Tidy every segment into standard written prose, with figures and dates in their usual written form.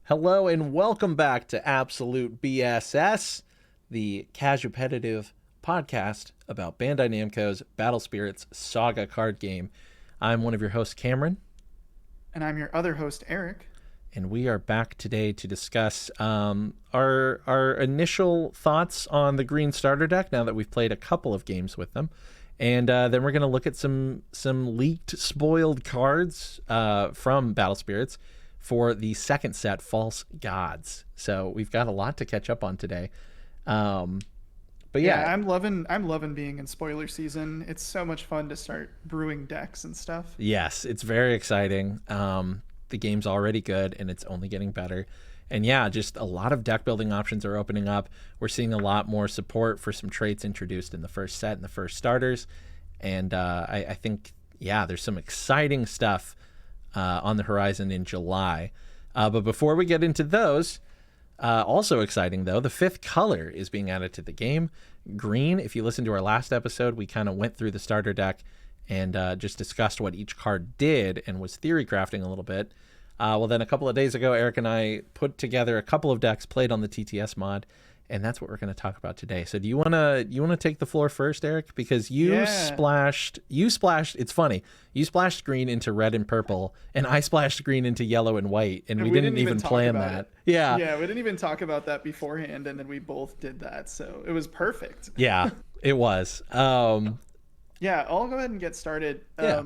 Hello and welcome back to Absolute BSS, the Casualpetitive podcast about Bandai Namco's Battle Spirits Saga card game. I'm one of your hosts, Cameron. And I'm your other host, Eric. And we are back today to discuss our initial thoughts on the green starter deck now that we've played a couple of games with them. And then we're going to look at some leaked, spoiled cards from Battle Spirits for the second set, False Gods. So we've got a lot to catch up on today. But yeah, I'm loving being in spoiler season. It's so much fun to start brewing decks and stuff. yes, it's very exciting. The game's already good and it's only getting better. And yeah, just a lot of deck building options are opening up. We're seeing a lot more support for some traits introduced in the first set and the first starters. And I think, yeah, there's some exciting stuff on the horizon in July. But before we get into those, also exciting though, the fifth color is being added to the game. Green. If you listen to our last episode, we kind of went through the starter deck and just discussed what each card did and was theory crafting a little bit. Well, then a couple of days ago, Eric and I put together a couple of decks, played on the TTS mod, and that's what we're going to talk about today. So do you want to take the floor first, Eric? Because you splashed, it's funny, you splashed green into red and purple, and I splashed green into yellow and white, and we didn't even plan that. Yeah, we didn't even talk about that beforehand, and then we both did that, so it was perfect. Yeah, it was. Yeah, I'll go ahead and get started. Yeah.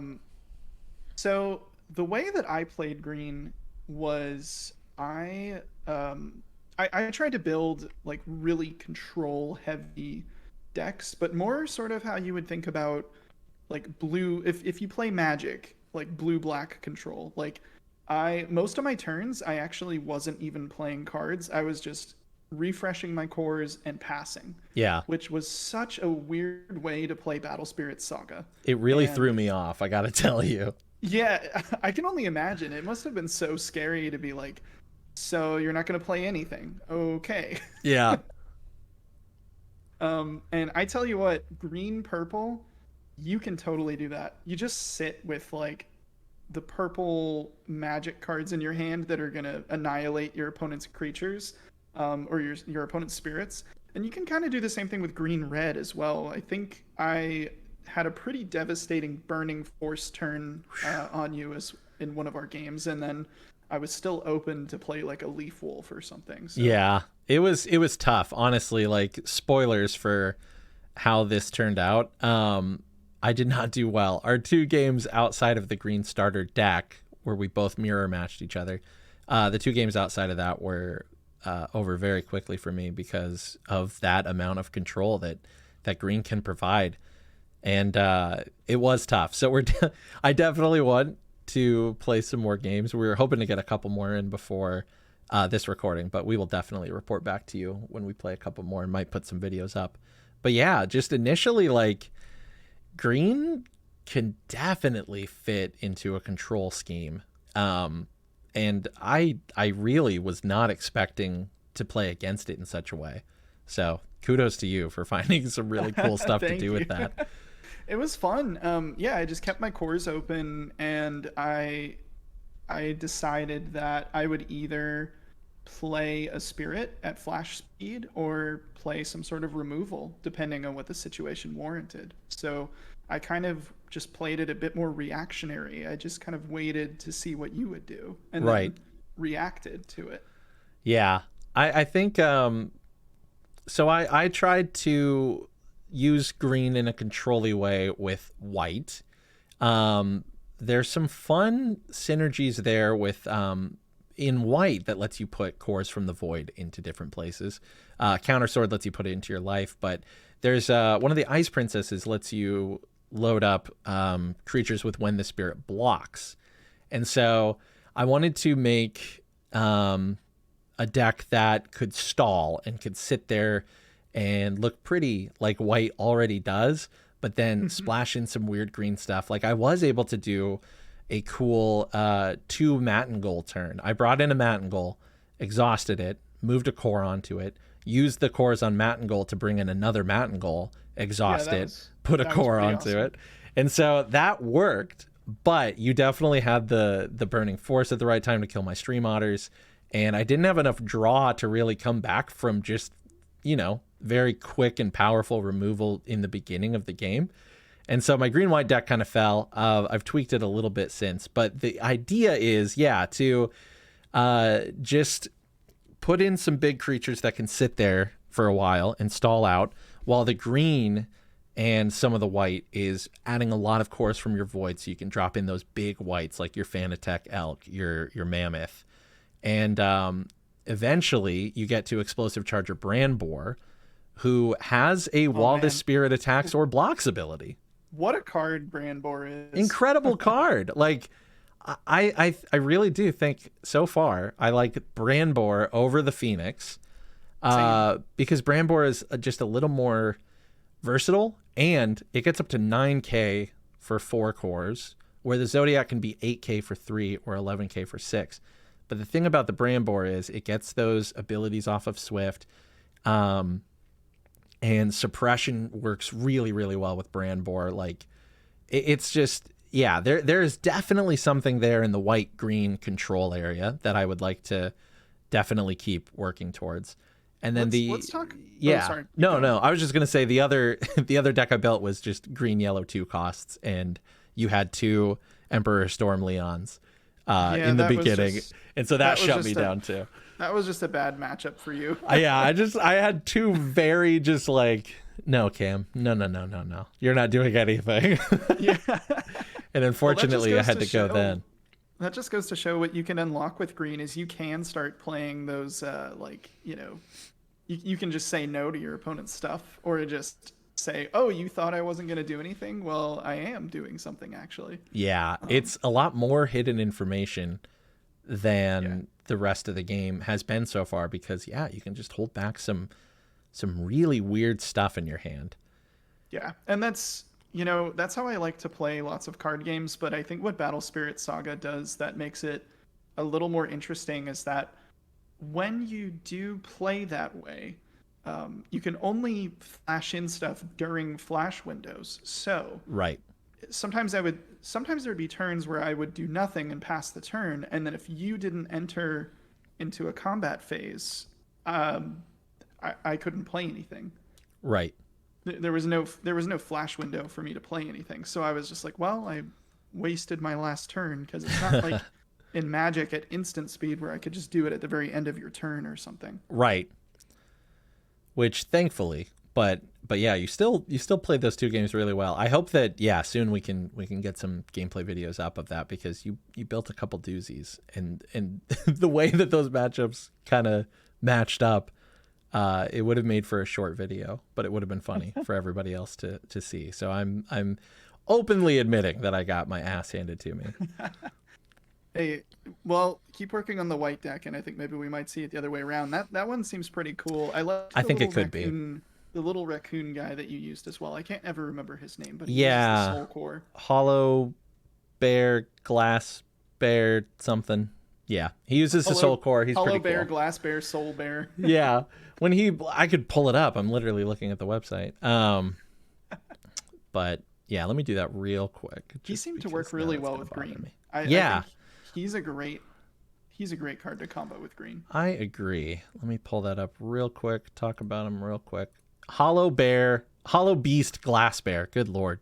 So the way that I played green was I tried to build like really control heavy decks, but more sort of how you would think about like blue if you play Magic, like blue black control. Like most of my turns I actually wasn't even playing cards. I was just refreshing my cores and passing. Yeah. Which was such a weird way to play Battle Spirits Saga. It really threw me off, I got to tell you. Yeah, I can only imagine. It must have been so scary to be like, so you're not going to play anything. Okay. Yeah. And I tell you what, green, purple, you can totally do that. You just sit with like the purple magic cards in your hand that are going to annihilate your opponent's creatures, or your opponent's spirits. And you can kind of do the same thing with green, red as well. I think I had a pretty devastating burning force turn on you as in one of our games, and then I was still open to play like a leaf wolf or something. So. Yeah, it was tough, honestly. Like, spoilers for how this turned out. I did not do well. Our two games outside of the green starter deck, where we both mirror matched each other, the two games outside of that were over very quickly for me because of that amount of control that green can provide. And it was tough. So I definitely want to play some more games. We were hoping to get a couple more in before this recording, but we will definitely report back to you when we play a couple more and might put some videos up. But yeah, just initially, like, green can definitely fit into a control scheme. And I really was not expecting to play against it in such a way. So kudos to you for finding some really cool stuff to do with that. It was fun. Yeah, I just kept my cores open, and I decided that I would either play a spirit at flash speed or play some sort of removal, depending on what the situation warranted. So I kind of just played it a bit more reactionary. I just kind of waited to see what you would do, and then reacted to it. Yeah, I think so. I tried to use green in a control-y way with white. There's some fun synergies there with in white that lets you put cores from the void into different places. Counter Sword lets you put it into your life, but there's one of the Ice Princesses lets you load up creatures with when the spirit blocks. And so I wanted to make a deck that could stall and could sit there and look pretty like white already does, but then splash in some weird green stuff. Like, I was able to do a cool 2 Matingale turn. I brought in a Matingale, exhausted it, moved a core onto it, used the cores on Matingale to bring in another Matingale, exhaust it, put a core onto it. And so that worked, but you definitely had the burning force at the right time to kill my stream otters. and I didn't have enough draw to really come back from just, very quick and powerful removal in the beginning of the game. And so my green-white deck kind of fell. I've tweaked it a little bit since, but the idea is, to just put in some big creatures that can sit there for a while and stall out, while the green and some of the white is adding a lot of cores from your void, so you can drop in those big whites like your Fanatec Elk, your Mammoth. And eventually you get to Explosive Charger Brandboar, who has a Wildest Spirit attacks or blocks ability. What a card Brandboar is. Incredible card. Like, I really do think so far I like Brandboar over the Phoenix, because Brandboar is just a little more versatile, and it gets up to 9k for 4 cores, where the Zodiac can be 8k for 3 or 11k for 6. But the thing about the Brandboar is it gets those abilities off of Swift, and suppression works really, really well with Brandboar. Like, it's just, there is definitely something there in the white-green control area that I would like to definitely keep working towards. And then let's talk. Yeah. Oh, sorry. No. I was just gonna say the other deck I built was just green, yellow 2 costs, and you had 2 Emperor Storm Leons in the beginning, and so that shut me down too. That was just a bad matchup for you. I had 2 very just like, no, Cam, no, you're not doing anything. Yeah. And unfortunately, I had to go then. That just goes to show what you can unlock with green is you can start playing those, you can just say no to your opponent's stuff, or just say, oh, you thought I wasn't going to do anything? Well, I am doing something, actually. Yeah, it's a lot more hidden information than the rest of the game has been so far, because, you can just hold back some really weird stuff in your hand. Yeah, and that's how I like to play lots of card games, but I think what Battle Spirit Saga does that makes it a little more interesting is that when you do play that way, you can only flash in stuff during flash windows. So right. Sometimes there would be turns where I would do nothing and pass the turn, and then if you didn't enter into a combat phase, I couldn't play anything. Right. There was no flash window for me to play anything, so I was just like, well, I wasted my last turn, because it's not like in Magic at instant speed where I could just do it at the very end of your turn or something. Right. Which thankfully, but you still played those 2 games really well. I hope that soon we can get some gameplay videos up of that, because you built a couple doozies, and the way that those matchups kind of matched up, it would have made for a short video, but it would have been funny for everybody else to see. So I'm openly admitting that I got my ass handed to me. Hey, well, keep working on the white deck, and I think maybe we might see it the other way around. That one seems pretty cool. I think it could be the little raccoon guy that you used as well. I can't ever remember his name, but he uses the soul core. Hollow Bear, Glass Bear, something. Yeah, he uses the soul core. He's Hollow pretty Bear, cool. Glass Bear, Soul Bear. Yeah, I could pull it up. I'm literally looking at the website. But let me do that real quick. He seemed to work really well with green. I think he's a great card to combo with green. I agree. Let me pull that up real quick. Talk about him real quick. Hollow Beast, Glass Bear. Good Lord.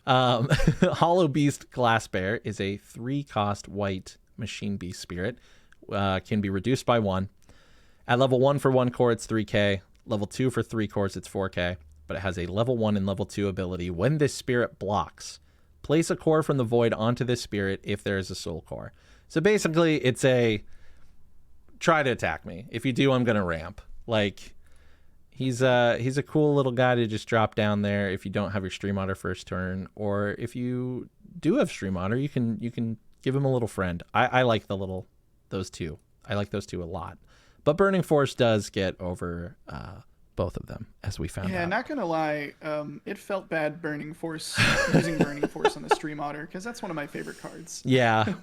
Hollow Beast, Glass Bear is a 3-cost white Machine Beast Spirit. Can be reduced by 1. At level 1 for 1 core, it's 3k. Level 2 for 3 cores, it's 4k. But it has a level 1 and level 2 ability. When this spirit blocks, place a core from the void onto this spirit if there is a soul core. So basically, it's a try to attack me. If you do, I'm going to ramp. Like, he's a cool little guy to just drop down there if you don't have your Stream Otter first turn. Or if you do have Stream Otter, you can give him a little friend. I like those 2. I like those 2 a lot. But Burning Force does get over both of them, as we found out. Yeah, not gonna lie, it felt bad Burning Force, using Burning Force on the Stream Otter, because that's one of my favorite cards. Yeah,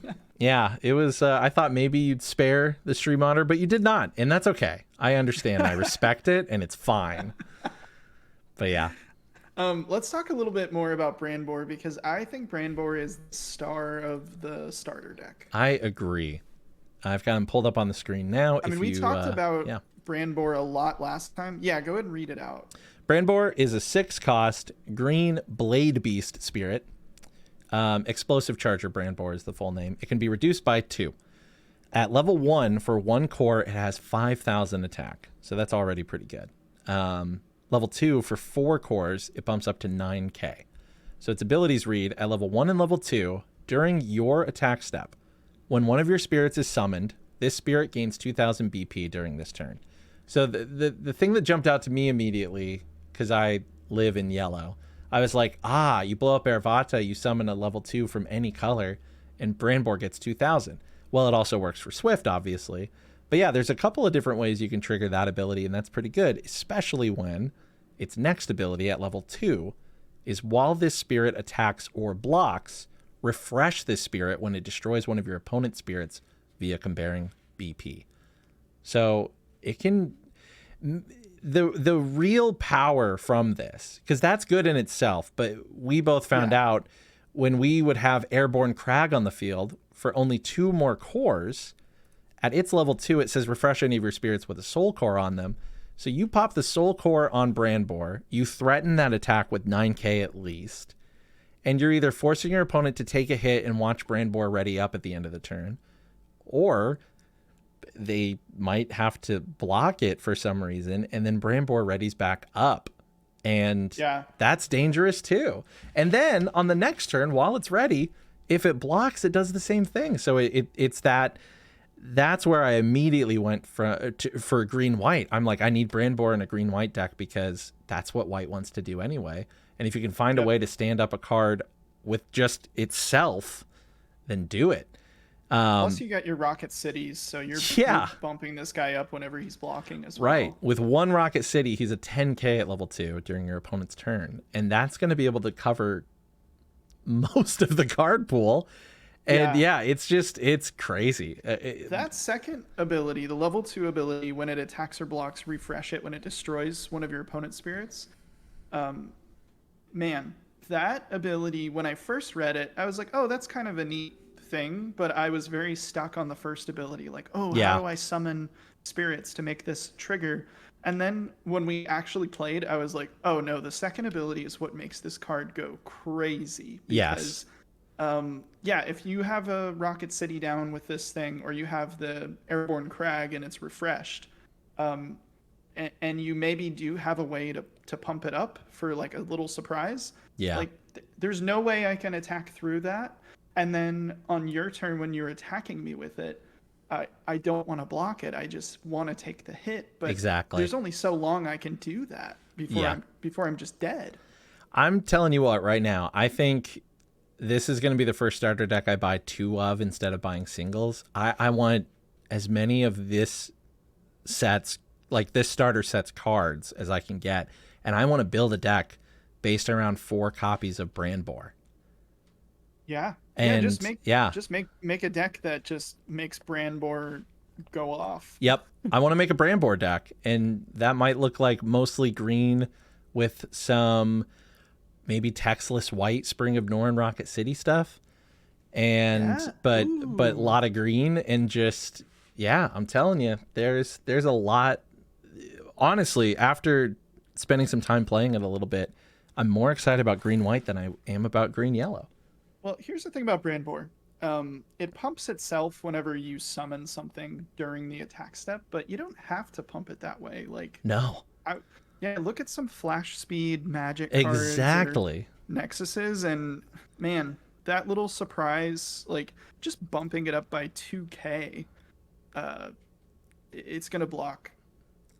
it was, I thought maybe you'd spare the Stream Otter, but you did not, and that's okay. I understand, I respect it, and it's fine. But yeah. Let's talk a little bit more about Brandboar, because I think Brandboar is the star of the starter deck. I agree. I've got them pulled up on the screen now. I mean, If we you, talked about yeah. Brandbor a lot last time. Yeah, go ahead and read it out. Brandbor is a 6-cost green Blade Beast spirit. Explosive Charger Brandbor is the full name. It can be reduced by 2. At level 1, for 1 core, it has 5,000 attack. So that's already pretty good. Level 2, for 4 cores, it bumps up to 9k. So its abilities read, at level 1 and level 2, during your attack step, when one of your spirits is summoned, this spirit gains 2,000 BP during this turn. So the thing that jumped out to me immediately, because I live in yellow, I was like, you blow up Ervata, you summon a level 2 from any color, and Brandbor gets 2,000. Well, it also works for Swift, obviously. But yeah, there's a couple of different ways you can trigger that ability, and that's pretty good, especially when its next ability at level 2 is while this spirit attacks or blocks, refresh this spirit when it destroys one of your opponent's spirits via comparing BP. So it can... The real power from this, because that's good in itself, but we both found out when we would have Airborne Crag on the field for only 2 more cores, at its level 2, it says refresh any of your spirits with a soul core on them. So you pop the soul core on Brandbor, you threaten that attack with 9k at least, and you're either forcing your opponent to take a hit and watch Brandbor ready up at the end of the turn, or they might have to block it for some reason, and then Brandbor readies back up. And that's dangerous too. And then on the next turn, while it's ready, if it blocks, it does the same thing. So it's that's where I immediately went for green-white. I'm like, I need Brandbor in a green-white deck because that's what white wants to do anyway. And if you can find a way to stand up a card with just itself, then do it. Plus, you got your Rocket Cities, so you're bumping this guy up whenever he's blocking as well. Right. With 1 Rocket City, he's a 10k at level 2 during your opponent's turn. And that's going to be able to cover most of the card pool. And it's crazy. That second ability, the level 2 ability, when it attacks or blocks, refresh it when it destroys one of your opponent's spirits. Man, that ability, when I first read it, I was like, oh, that's kind of a neat thing, but I was very stuck on the first ability. Like, how do I summon spirits to make this trigger? And then when we actually played, I was like, oh no, the second ability is what makes this card go crazy. Because, if you have a Rocket City down with this thing, or you have the Airborne Crag and it's refreshed, and you maybe do have a way to pump it up for like a little surprise. Yeah. Like there's no way I can attack through that. And then on your turn, when you're attacking me with it, I don't want to block it. I just want to take the hit. But there's only so long I can do that before I'm just dead. I'm telling you what, right now, I think this is going to be the first starter deck I buy 2 of instead of buying singles. I want as many of this sets, like this starter set's cards, as I can get. And I want to build a deck based around 4 copies of Brandbor. Yeah. And just make a deck that just makes Brandbor go off. Yep. I want to make a Brandbor deck, and that might look like mostly green with some maybe textless white Spring of Norn Rocket City stuff. And but a lot of green, and just I'm telling you, there's a lot. Honestly, after spending some time playing it a little bit, I'm more excited about green white than I am about green yellow. Well, here's the thing about Brandbor. It pumps itself whenever you summon something during the attack step, but you don't have to pump it that way. Like look at some flash speed magic cards or Nexuses, and man, that little surprise, like just bumping it up by 2k, it's gonna block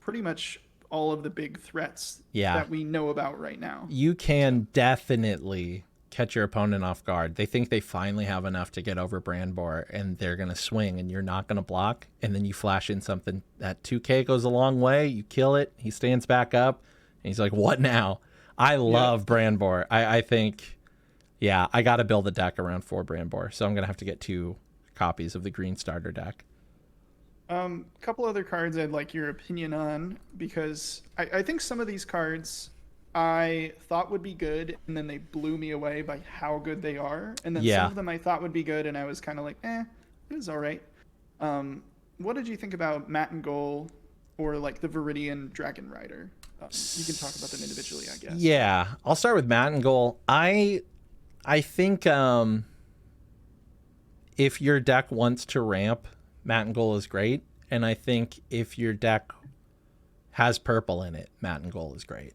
pretty much all of the big threats that we know about right now. You can definitely catch your opponent off guard. They think they finally have enough to get over Brandbor, and they're going to swing, and you're not going to block, and then you flash in something. That 2k goes a long way. You kill it. He stands back up, and he's like, what now? I love Brandbor. I think, I got to build a deck around 4 Brandbor, so I'm going to have to get 2 copies of the green starter deck. Couple other cards I'd like your opinion on, because I think some of these cards I thought would be good, and then they blew me away by how good they are. And then some of them I thought would be good, and I was kind of like, it was all right. What did you think about Matt and Goal or like the Viridian Dragon Rider? You can talk about them individually, I guess. Yeah, I'll start with Matt and Goal. I think if your deck wants to ramp, Matt and Goal is great. And I think if your deck has purple in it, Matt and Goal is great.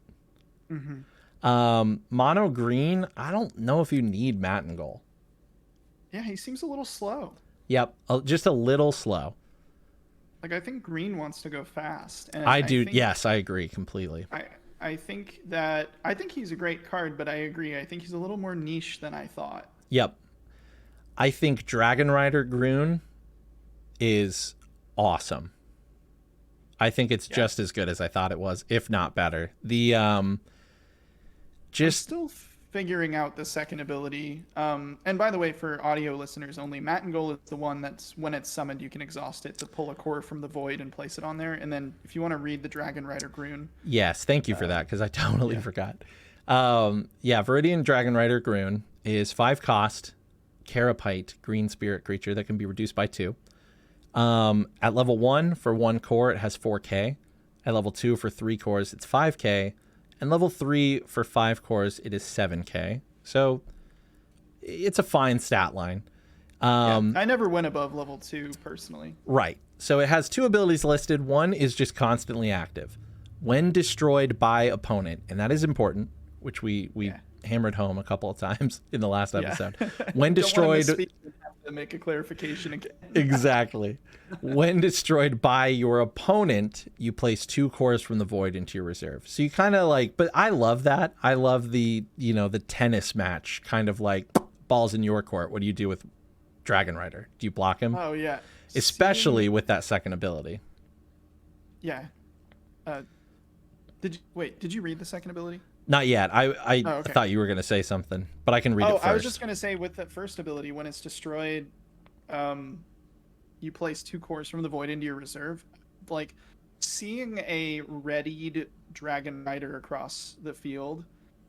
Mono green, I don't know if you need Matt and Goal. Yeah, he seems a little slow. Yep, just a little slow. Like, I think green wants to go fast. And I do. Yes, I agree completely. I think he's a great card, but I agree. I think he's a little more niche than I thought. Yep. I think Dragon Rider Groon is awesome. I think it's just as good as I thought it was, if not better. I'm still figuring out the second ability. And by the way, for audio listeners only, Matt and Goal is the one that's when it's summoned, you can exhaust it to pull a core from the void and place it on there. And then if you want to read the Dragon Rider Groon. Yes, thank you for that, because I totally forgot. Viridian Dragon Rider Groon is 5 cost, Carapace, green spirit creature that can be reduced by 2. At level 1, for 1 core, it has 4k. At level 2, for 3 cores, it's 5k. And level 3, for 5 cores, it is 7k. So it's a fine stat line. I never went above level 2 personally. Right. So it has 2 abilities listed. One is just constantly active. When destroyed by opponent, and that is important, which we hammered home a couple of times in the last episode. When destroyed... to make a clarification again. Exactly. When destroyed by your opponent, you place 2 cores from the void into your reserve. So you kind of like, but I love that. I love the tennis match, kind of like balls in your court. What do you do with Dragon Rider? Do you block him? Oh yeah. Especially with that second ability. Yeah. Did you read the second ability? Not yet. I okay. thought you were going to say something, but I can read it first. I was just going to say with that first ability, when it's destroyed, you place 2 cores from the void into your reserve. Like, seeing a readied Dragon Rider across the field,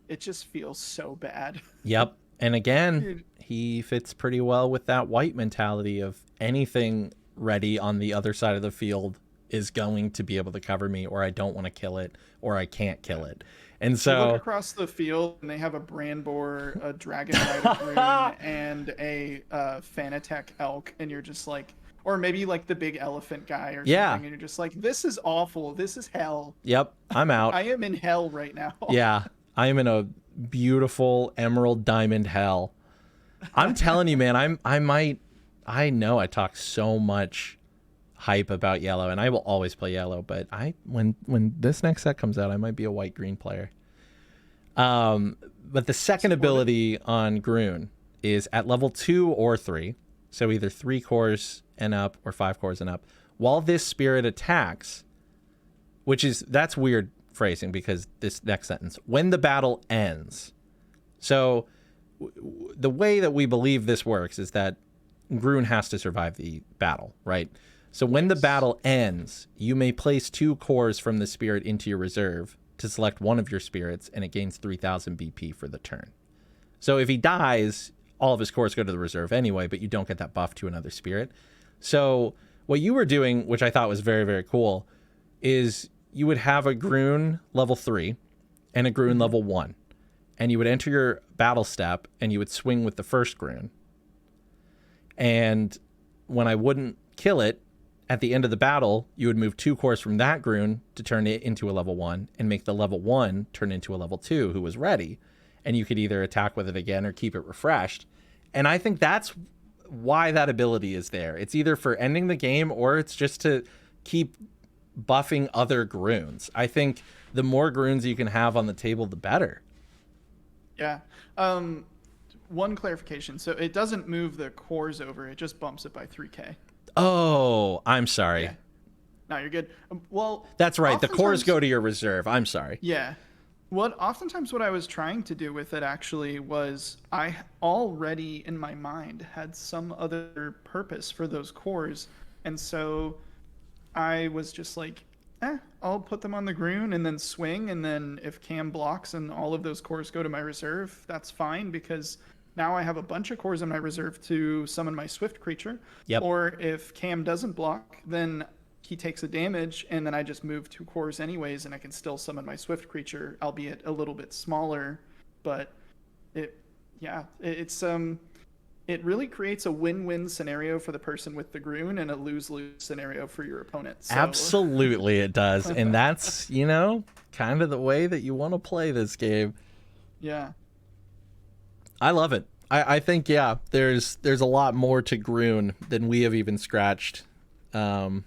it just feels so bad. Yep. And again, he fits pretty well with that white mentality of anything ready on the other side of the field is going to be able to cover me, or I don't want to kill it, or I can't kill it. And so you look across the field and they have a Brandboar, a Dragon Rider Groon, and a Fanatec Elk, and you're just like, or maybe like the big elephant guy or something, and you're just like, this is awful. This is hell. Yep, I'm out. I am in hell right now. Yeah, I am in a beautiful emerald diamond hell. I'm telling you, man, I know I talk so much hype about yellow, and I will always play yellow, but when this next set comes out, I might be a white green player. But the second ability on Groon is at level 2 or 3, so either 3 cores and up or 5 cores and up. While this spirit attacks, that's weird phrasing, because this next sentence, when the battle ends. So the way that we believe this works is that Groon has to survive the battle, right? So when the battle ends, you may place 2 cores from the spirit into your reserve to select one of your spirits, and it gains 3,000 BP for the turn. So if he dies, all of his cores go to the reserve anyway, but you don't get that buff to another spirit. So what you were doing, which I thought was very, very cool, is you would have a Groon level 3 and a Groon level 1. And you would enter your battle step, and you would swing with the first Groon. And when I wouldn't kill it, at the end of the battle, you would move 2 cores from that Groon to turn it into a level 1 and make the level 1 turn into a level 2 who was ready. And you could either attack with it again or keep it refreshed. And I think that's why that ability is there. It's either for ending the game, or it's just to keep buffing other Groons. I think the more Groons you can have on the table, the better. Yeah. One clarification. So it doesn't move the cores over. It just bumps it by 3k. Oh, I'm sorry. Yeah. No, you're good. Well, that's right. The cores go to your reserve. I'm sorry. Yeah. Oftentimes what I was trying to do with it actually was I already in my mind had some other purpose for those cores. And so I was just like, I'll put them on the Groon and then swing. And then if Cam blocks and all of those cores go to my reserve, that's fine, because now I have a bunch of cores in my reserve to summon my Swift creature. Yep. Or if Cam doesn't block, then he takes a damage, and then I just move 2 cores anyways, and I can still summon my Swift creature, albeit a little bit smaller. But it's it really creates a win-win scenario for the person with the Groon and a lose-lose scenario for your opponent. So. Absolutely, it does, and that's kind of the way that you want to play this game. Yeah. I love it. I think there's a lot more to Groon than we have even scratched, and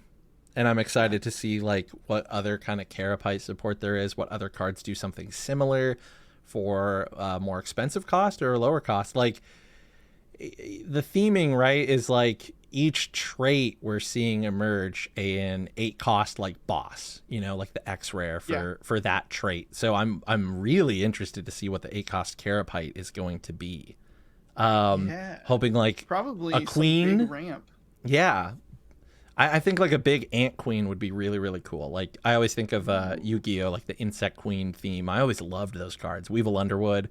I'm excited to see like what other kind of Carapace support there is, what other cards do something similar for more expensive cost or lower cost. Like the theming, right, is like each trait we're seeing emerge an 8 cost like boss, like the X rare for that trait. So I'm really interested to see what the 8 cost Carapite is going to be. Hoping like probably a queen some big ramp. Yeah. I think like a big ant queen would be really, really cool. Like I always think of Yu-Gi-Oh, like the insect queen theme. I always loved those cards. Weevil Underwood,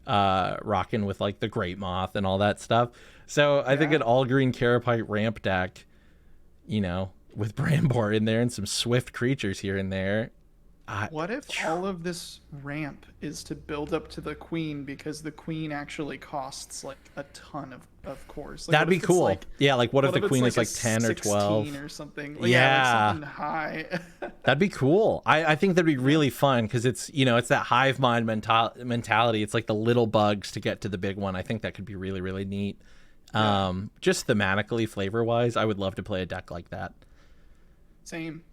rocking with like the Great Moth and all that stuff. So I think an all green Carapite ramp deck, with Brambor in there and some swift creatures here and there. What if all of this ramp is to build up to the queen, because the queen actually costs like a ton of cores? Like, that'd be cool. Like what if the queen is like 10 or 12 or something? Like something high. That'd be cool. I think that'd be really fun because it's it's that hive mind mentality. It's like the little bugs to get to the big one. I think that could be really, really neat. Just thematically, flavor wise, I would love to play a deck like that. Same.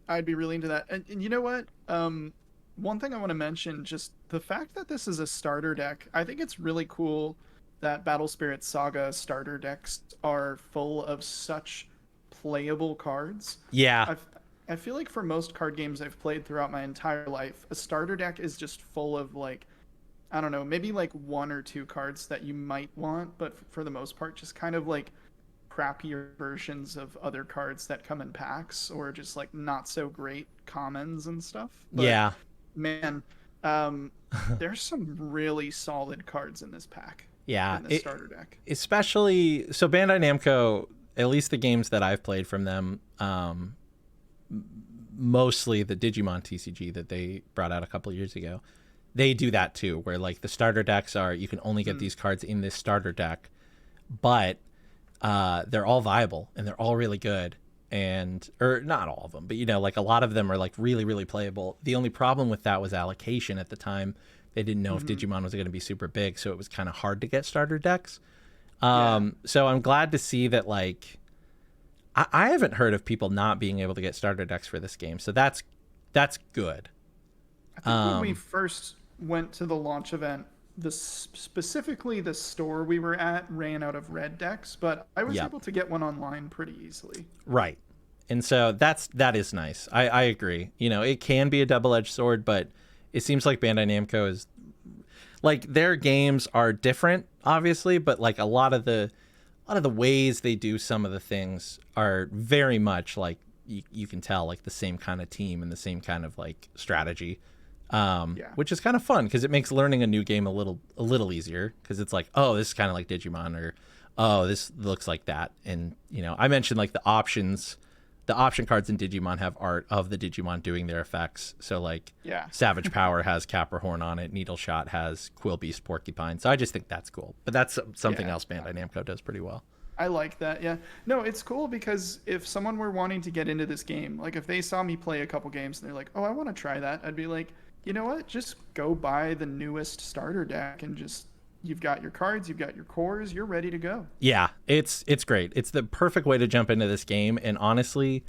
I'd be really into that. And you know what? One thing I want to mention, just the fact that this is a starter deck, I think it's really cool that Battle Spirit Saga starter decks are full of such playable cards. Yeah. I feel like for most card games I've played throughout my entire life, a starter deck is just full of like, I don't know, maybe like 1 or 2 cards that you might want, but for the most part, just kind of like crappier versions of other cards that come in packs, or just like not so great commons and stuff. But, man, there's some really solid cards in this pack. In this starter deck. Especially, so Bandai Namco, at least the games that I've played from them, mostly the Digimon TCG that they brought out a couple years ago, they do that too, where like the starter decks are, you can only get these cards in this starter deck, but they're all viable and they're all really good, or not all of them, but like a lot of them are like really, really playable. The only problem with that was allocation at the time. They didn't know if Digimon was going to be super big, so it was kind of hard to get starter decks. So I'm glad to see that like I haven't heard of people not being able to get starter decks for this game, so that's good. I think when we first went to the launch event, specifically the store we were at ran out of red decks, but I was able to get one online pretty easily. Right. And so that is nice. I agree. It can be a double-edged sword, but it seems like Bandai Namco is like, their games are different, obviously, but like a lot of the ways they do some of the things are very much like you can tell like the same kind of team and the same kind of like strategy. Which is kind of fun because it makes learning a new game a little easier, because it's like, oh, this is kind of like Digimon, or oh, this looks like that. And I mentioned like the option cards in Digimon have art of the Digimon doing their effects. So like Savage Power has Capricorn on it, Needle Shot has Quill Beast Porcupine. So I just think that's cool, but that's something else Bandai Namco does pretty well. I like that. Yeah, no, it's cool because if someone were wanting to get into this game, like if they saw me play a couple games and they're like, oh, I want to try that, I'd be like, you know what? Just go buy the newest starter deck and you've got your cards, you've got your cores, you're ready to go. Yeah, it's great. It's the perfect way to jump into this game, and honestly,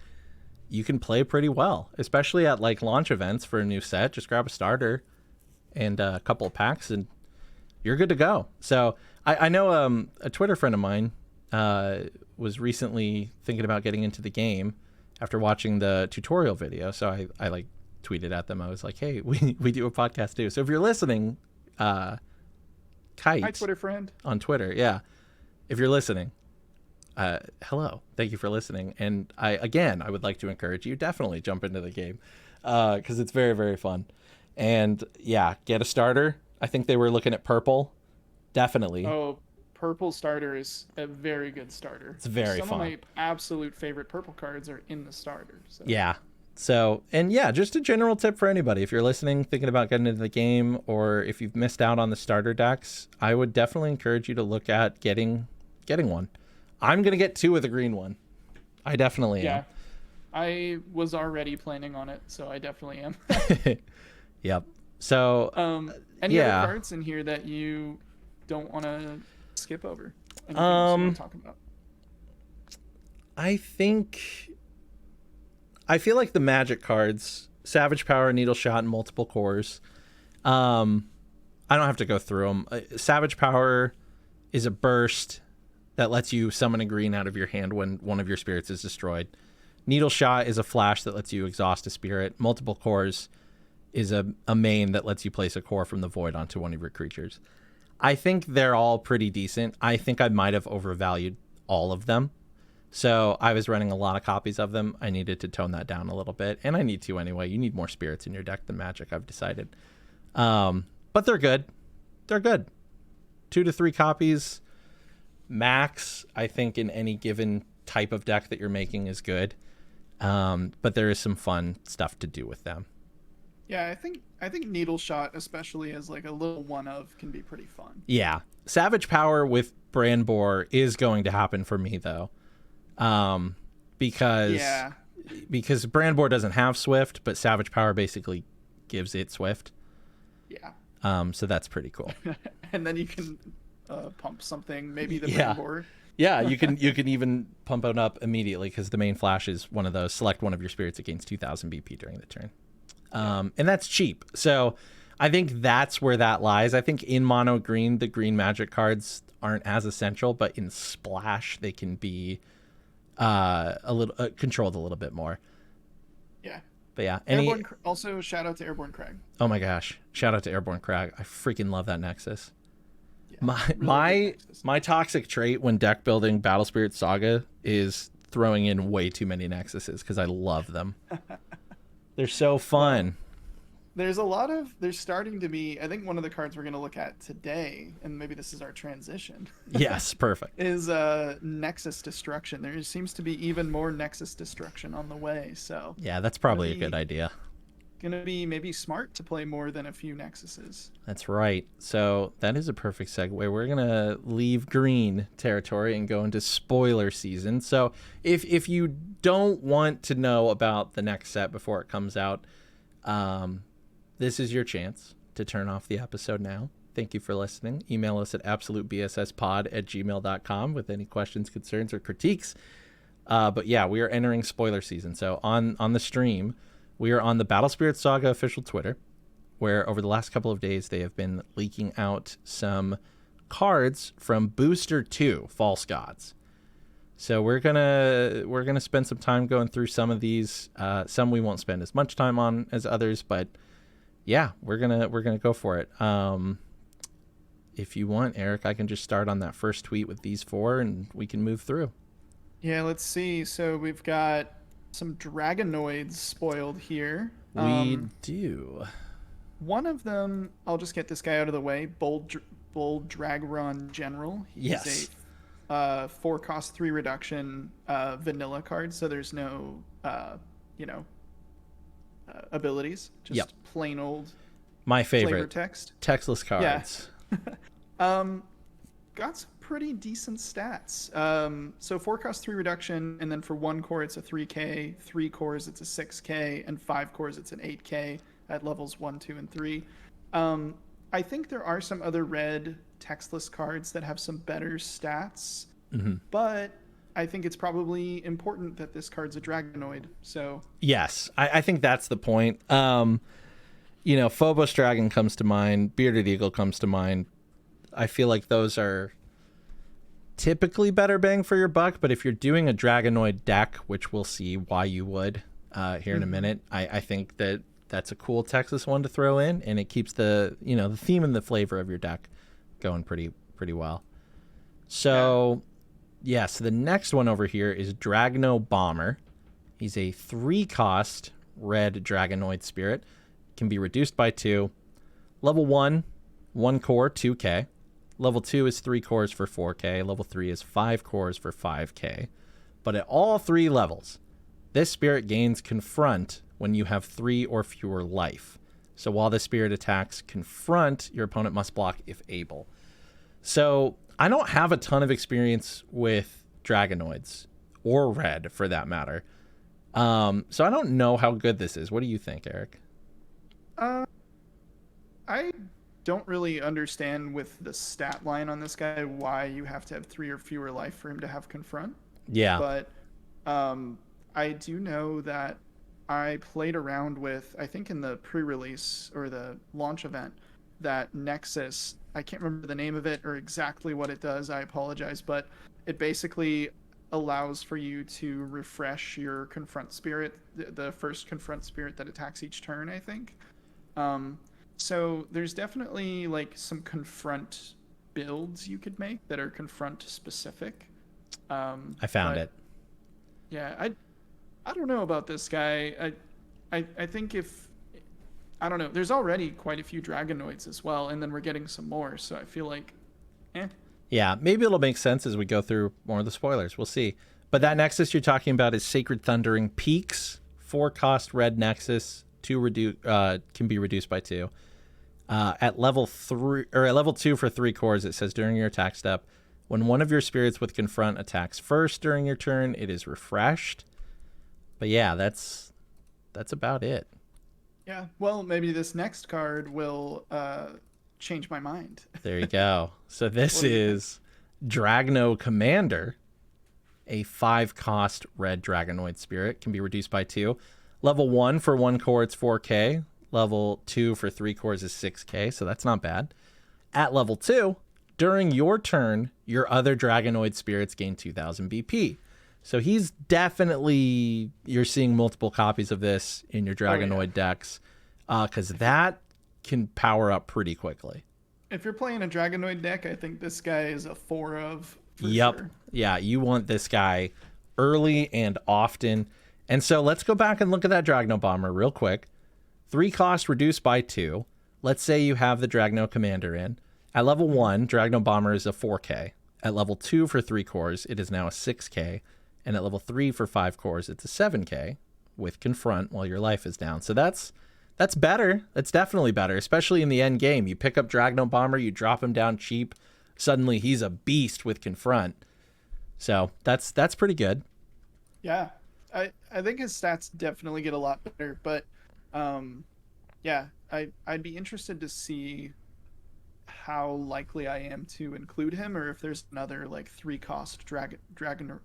you can play pretty well, especially at like launch events for a new set. Just grab a starter and a couple of packs and you're good to go. So I know a Twitter friend of mine was recently thinking about getting into the game after watching the tutorial video. So I like tweeted at them. I was like, hey, we do a podcast too. So if you're listening, Kite, hi, Twitter friend, on Twitter, if you're listening, hello, thank you for listening. And I would like to encourage you, definitely jump into the game because it's very, very fun. And get a starter. I think they were looking at purple Definitely. Oh, purple starter is a very good starter. It's very Some of fun. my absolute favorite purple cards are in the starter. So Yeah. So, and yeah, just a general tip for anybody. If you're listening, thinking about getting into the game, or if you've missed out on the starter decks, I would definitely encourage you to look at getting one. I'm going to get two with a green one. I definitely am. yeah, I was already planning on it, so I definitely am. Yep. So, Any other yeah. cards in here that you don't want to skip over? Anything else you want Um, to talk about? I think I feel like the magic cards, Savage Power, Needle Shot, and Multiple Cores. Um, I don't have to go through them. Savage Power is a burst that lets you summon a green out of your hand when one of your spirits is destroyed. Needle Shot is a flash that lets you exhaust a spirit. Multiple Cores is a main that lets you place a core from the void onto one of your creatures. I think they're all pretty decent. I think I might have overvalued all of them. So I was running a lot of copies of them. I needed to tone that down a little bit. And I need to anyway. You need more spirits in your deck than magic, I've decided. But they're good. They're good. 2 to 3 copies max, I think, in any given type of deck that you're making is good. But there is some fun stuff to do with them. Yeah, I think Needle Shot, especially as like a little one of, can be pretty fun. Yeah. Savage Power with Brandbor is going to happen for me, though. Because Yeah, Brandbor doesn't have Swift, but Savage Power basically gives it Swift. yeah. So that's pretty cool. And then you can pump something, maybe the Yeah. board. Yeah, you can even pump it up immediately because the main flash is one of those. Select one of your spirits against 2,000 BP during the turn, and that's cheap. So I think that's where that lies. I think in mono green, the green magic cards aren't as essential, but in splash they can be a little controlled a little bit more. Yeah. But yeah, Also, shout out to Airborne Crag. oh my gosh, shout out to Airborne Crag. I freaking love that Nexus. Yeah, My really my good Nexus. my toxic trait when deck building Battle Spirit Saga is throwing in way too many Nexuses because I love them. They're so fun. There's starting to be, I think one of the cards we're going to look at today, and maybe this is our transition, Yes, perfect. is Nexus Destruction. There seems to be even more Nexus Destruction on the way, so Yeah, that's probably a Gonna good idea. gonna be maybe smart to play more than a few Nexuses. That's right. So that is a perfect segue. We're gonna leave green territory and go into spoiler season. So if you don't want to know about the next set before it comes out, this is your chance to turn off the episode now. Thank you for listening. Email us at absolutebsspod@gmail.com with any questions, concerns, or critiques. But yeah, we are entering spoiler season. So on the stream, we are on the Battle Spirit Saga official Twitter, where over the last couple of days they have been leaking out some cards from Booster 2, False Gods. So we're gonna spend some time going through some of these. Some we won't spend as much time on as others, but yeah, we're gonna go for it. If you want, Eric, I can just start on that first tweet with these 4, and we can move through. Yeah, let's see. So we've got some Dragonoids spoiled here. We do. One of them, I'll just get this guy out of the way. Bold Dragron General. He's Yes. a 4-cost 3 reduction vanilla card, so there's no abilities. Just Yep. plain old My flavor favorite text. textless cards. Got some pretty decent stats. So 4-cost 3 reduction, and then for 1 core it's a 3k, 3 cores it's a 6k, and 5 cores it's an 8k at levels 1, 2, and 3. I think there are some other red textless cards that have some better stats, but I think it's probably important that this card's a Dragonoid. So Yes, I think that's the point. Phobos Dragon comes to mind. Bearded Eagle comes to mind. I feel like those are typically better bang for your buck, but if you're doing a Dragonoid deck, which we'll see why you would here in a minute, I think that's a cool Texas one to throw in, and it keeps the theme and the flavor of your deck going pretty well. So yes, the next one over here is Dragno Bomber. He's a 3-cost red Dragonoid spirit. Can be reduced by 2. Level 1, 1 core, 2k. Level 2 is 3 cores for 4K. Level 3 is 5 cores for 5K. But at all 3 levels, this spirit gains Confront when you have 3 or fewer life. So while the spirit attacks Confront, your opponent must block if able. So I don't have a ton of experience with Dragonoids, or Red for that matter. So I don't know how good this is. What do you think, Eric? I don't really understand with the stat line on this guy why you have to have 3 or fewer life for him to have Confront. Yeah. But I do know that I played around with, I think in the pre-release or the launch event, that Nexus, I can't remember the name of it or exactly what it does, I apologize, but it basically allows for you to refresh your Confront spirit, the first Confront spirit that attacks each turn, I think. So there's definitely like some Confront builds you could make that are Confront specific. I found it. Yeah, I don't know about this guy. I think I don't know. There's already quite a few Dragonoids as well, and then we're getting some more. So I feel like, Yeah, maybe it'll make sense as we go through more of the spoilers. We'll see. But that Nexus you're talking about is Sacred Thundering Peaks, 4-cost red Nexus, can be reduced by 2. At level 3 or at level 2 for 3 cores, it says during your attack step, when one of your spirits with Confront attacks first during your turn, it is refreshed. But yeah, that's about it. Yeah, well, maybe this next card will change my mind. There you go. So this is Dragno Commander, a 5-cost red Dragonoid spirit, can be reduced by 2. Level 1 for 1 core, it's 4K. Level 2 for 3 cores is 6K, so that's not bad. At level 2, during your turn, your other Dragonoid spirits gain 2,000 BP. So he's definitely, you're seeing multiple copies of this in your Dragonoid decks, because that can power up pretty quickly. If you're playing a Dragonoid deck, I think this guy is a 4 of for Yep. sure. Yeah, you want this guy early and often. And so let's go back and look at that Dragno Bomber real quick. 3 cost reduced by 2. Let's say you have the Dragno Commander in. At level 1, Dragno Bomber is a 4K. At level 2 for 3 cores, it is now a 6K. And at level 3 for 5 cores, it's a 7K with Confront while your life is down. So that's better. That's definitely better, especially in the end game. You pick up Dragno Bomber, you drop him down cheap. Suddenly he's a beast with Confront. So that's pretty good. Yeah, I think his stats definitely get a lot better, but yeah, I'd be interested to see how likely I am to include him, or if there's another like 3-cost dragon.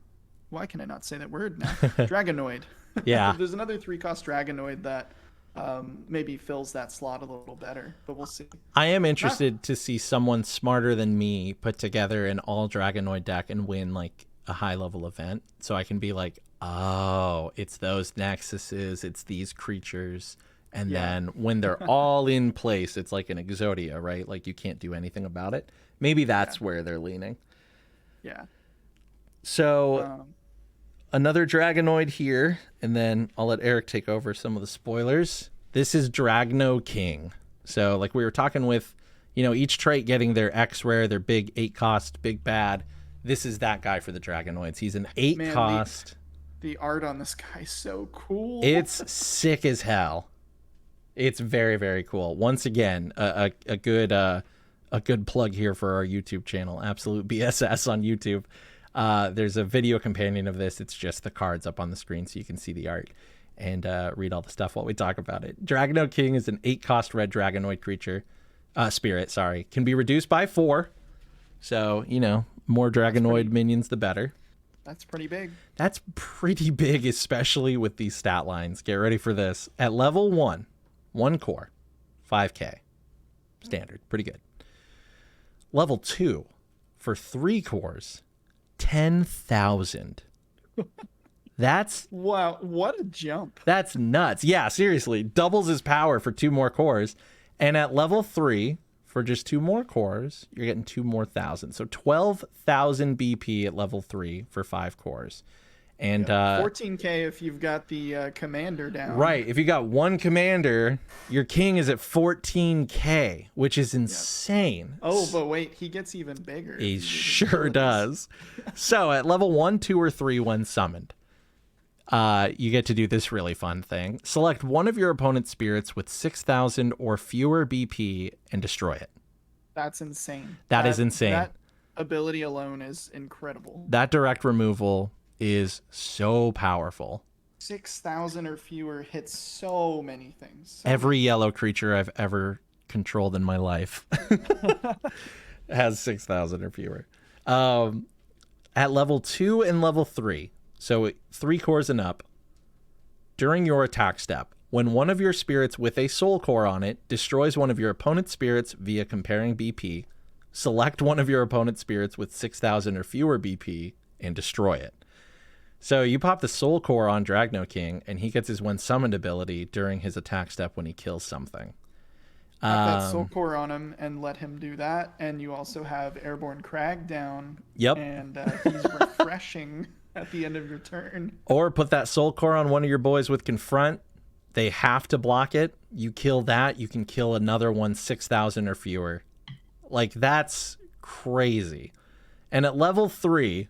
Why can I not say that word now? Dragonoid. Yeah. There's another 3-cost Dragonoid that maybe fills that slot a little better, but we'll see. I am interested to see someone smarter than me put together an all Dragonoid deck and win like a high level event, so I can be like, oh, it's those Nexuses, it's these creatures, and then when they're all in place, it's like an Exodia, right? Like you can't do anything about it. Maybe that's where they're leaning. Yeah. So another Dragonoid here, and then I'll let Eric take over some of the spoilers. This is Dragno King. So like we were talking with, each trait getting their X rare, their big 8-cost, big bad. This is that guy for the Dragonoids. He's an 8-cost. The art on this guy is so cool. It's sick as hell. It's very, very cool. Once again, a good plug here for our YouTube channel, Absolute BSS on YouTube. There's a video companion of this. It's just the cards up on the screen so you can see the art and read all the stuff while we talk about it. Dragno King is an 8-cost red Dragonoid creature. Spirit, sorry. Can be reduced by 4. So, more Dragonoid minions, the better. That's pretty big. That's pretty big, especially with these stat lines. Get ready for this. At level 1, 1 core, 5K. Standard. Pretty good. Level 2, for 3 cores, 10,000. That's wow, what a jump. That's nuts. Yeah, seriously, doubles his power for 2 more cores. And at level 3, for just 2 more cores, you're getting 2 more thousand. So 12,000 BP at level 3 for 5 cores. And 14k if you've got the commander down. right, if you got one commander, your king is at 14k, which is insane. Oh, but wait, he gets even bigger. He sure does. So at level 1, 2, or 3 when summoned, you get to do this really fun thing. Select one of your opponent's spirits with 6,000 or fewer BP and destroy it. That's insane. That is insane. That ability alone is incredible. That direct removal is so powerful. 6,000 or fewer hits so many things. Every yellow creature I've ever controlled in my life has 6,000 or fewer. At level 2 and level 3, so 3 cores and up, during your attack step, when one of your spirits with a soul core on it destroys one of your opponent's spirits via comparing BP, select one of your opponent's spirits with 6,000 or fewer BP and destroy it. So you pop the soul core on Dragno King, and he gets his when summoned ability during his attack step when he kills something. Pop that soul core on him and let him do that. And you also have Airborne Crag down. Yep. And he's refreshing at the end of your turn. Or put that soul core on one of your boys with Confront. They have to block it. You kill that, you can kill another one 6,000 or fewer. Like, that's crazy. And at level 3,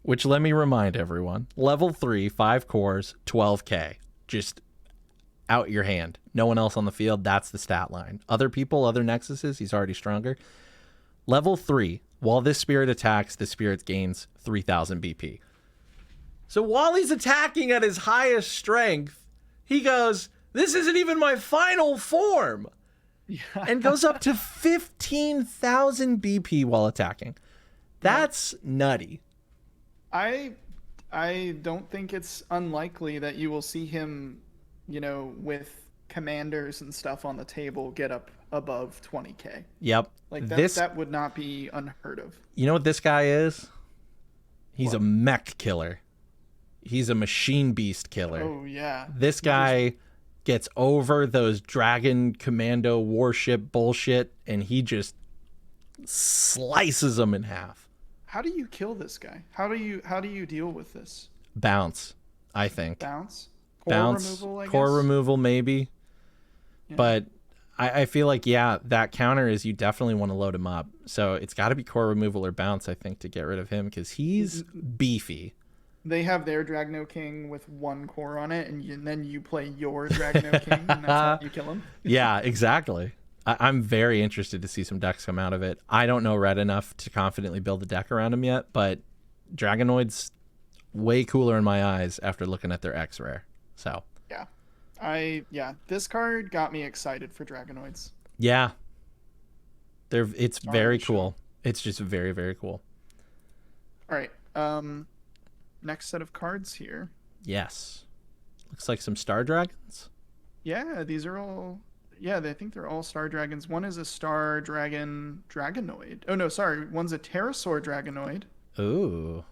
which let me remind everyone, level 3, 5 cores, 12k. Just out your hand. No one else on the field, that's the stat line. Other people, other Nexuses, he's already stronger. Level 3, while this spirit attacks, the spirit gains 3,000 BP. So while he's attacking at his highest strength, he goes, this isn't even my final form. Yeah. And goes up to 15,000 BP while attacking. That's nutty. I don't think it's unlikely that you will see him, with commanders and stuff on the table get up above 20k. Yep. Like that would not be unheard of. You know what this guy is? He's a mech killer. He's a machine beast killer. Oh, yeah. This guy gets over those dragon commando warship bullshit, and he just slices them in half. How do you kill this guy? How do you deal with this? Bounce, I think. Bounce? Core removal, maybe. Yeah. But I feel like, that counter is you definitely want to load him up. So it's got to be core removal or bounce, I think, to get rid of him, because he's beefy. They have their Dragno King with 1 core on it, and then you play your Dragno King, and that's how you kill him. Yeah, exactly. I'm very interested to see some decks come out of it. I don't know Red enough to confidently build a deck around him yet, but Dragonoid's way cooler in my eyes after looking at their X rare. So this card got me excited for Dragonoids. Yeah, it's very cool. It's just very, very cool. All right, next set of cards here. Yes, looks like some Star Dragons. Yeah, these are all. Yeah, I think they're all Star Dragons. One is a Star Dragon Dragonoid. Oh, no, sorry. One's a Pterosaur Dragonoid. Ooh.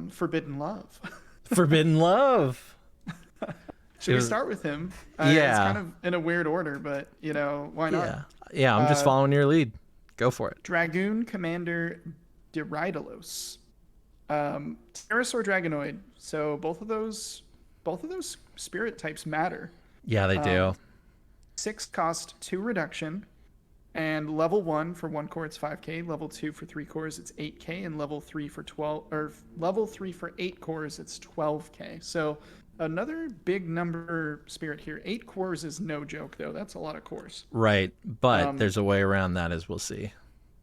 Forbidden Love. Forbidden Love. Should we start with him? Yeah. It's kind of in a weird order, but, why not? Yeah, I'm just following your lead. Go for it. Dragoon Commander Diridalos. Pterosaur Dragonoid. So both of those spirit types matter. Yeah, they do. 6 cost 2 reduction, and level 1 for 1 core it's 5k, level 2 for 3 cores it's 8k, and level 3 for 8 cores it's 12k. So another big number spirit here. 8 cores is no joke though. That's a lot of cores. Right, but there's a way around that, as we'll see.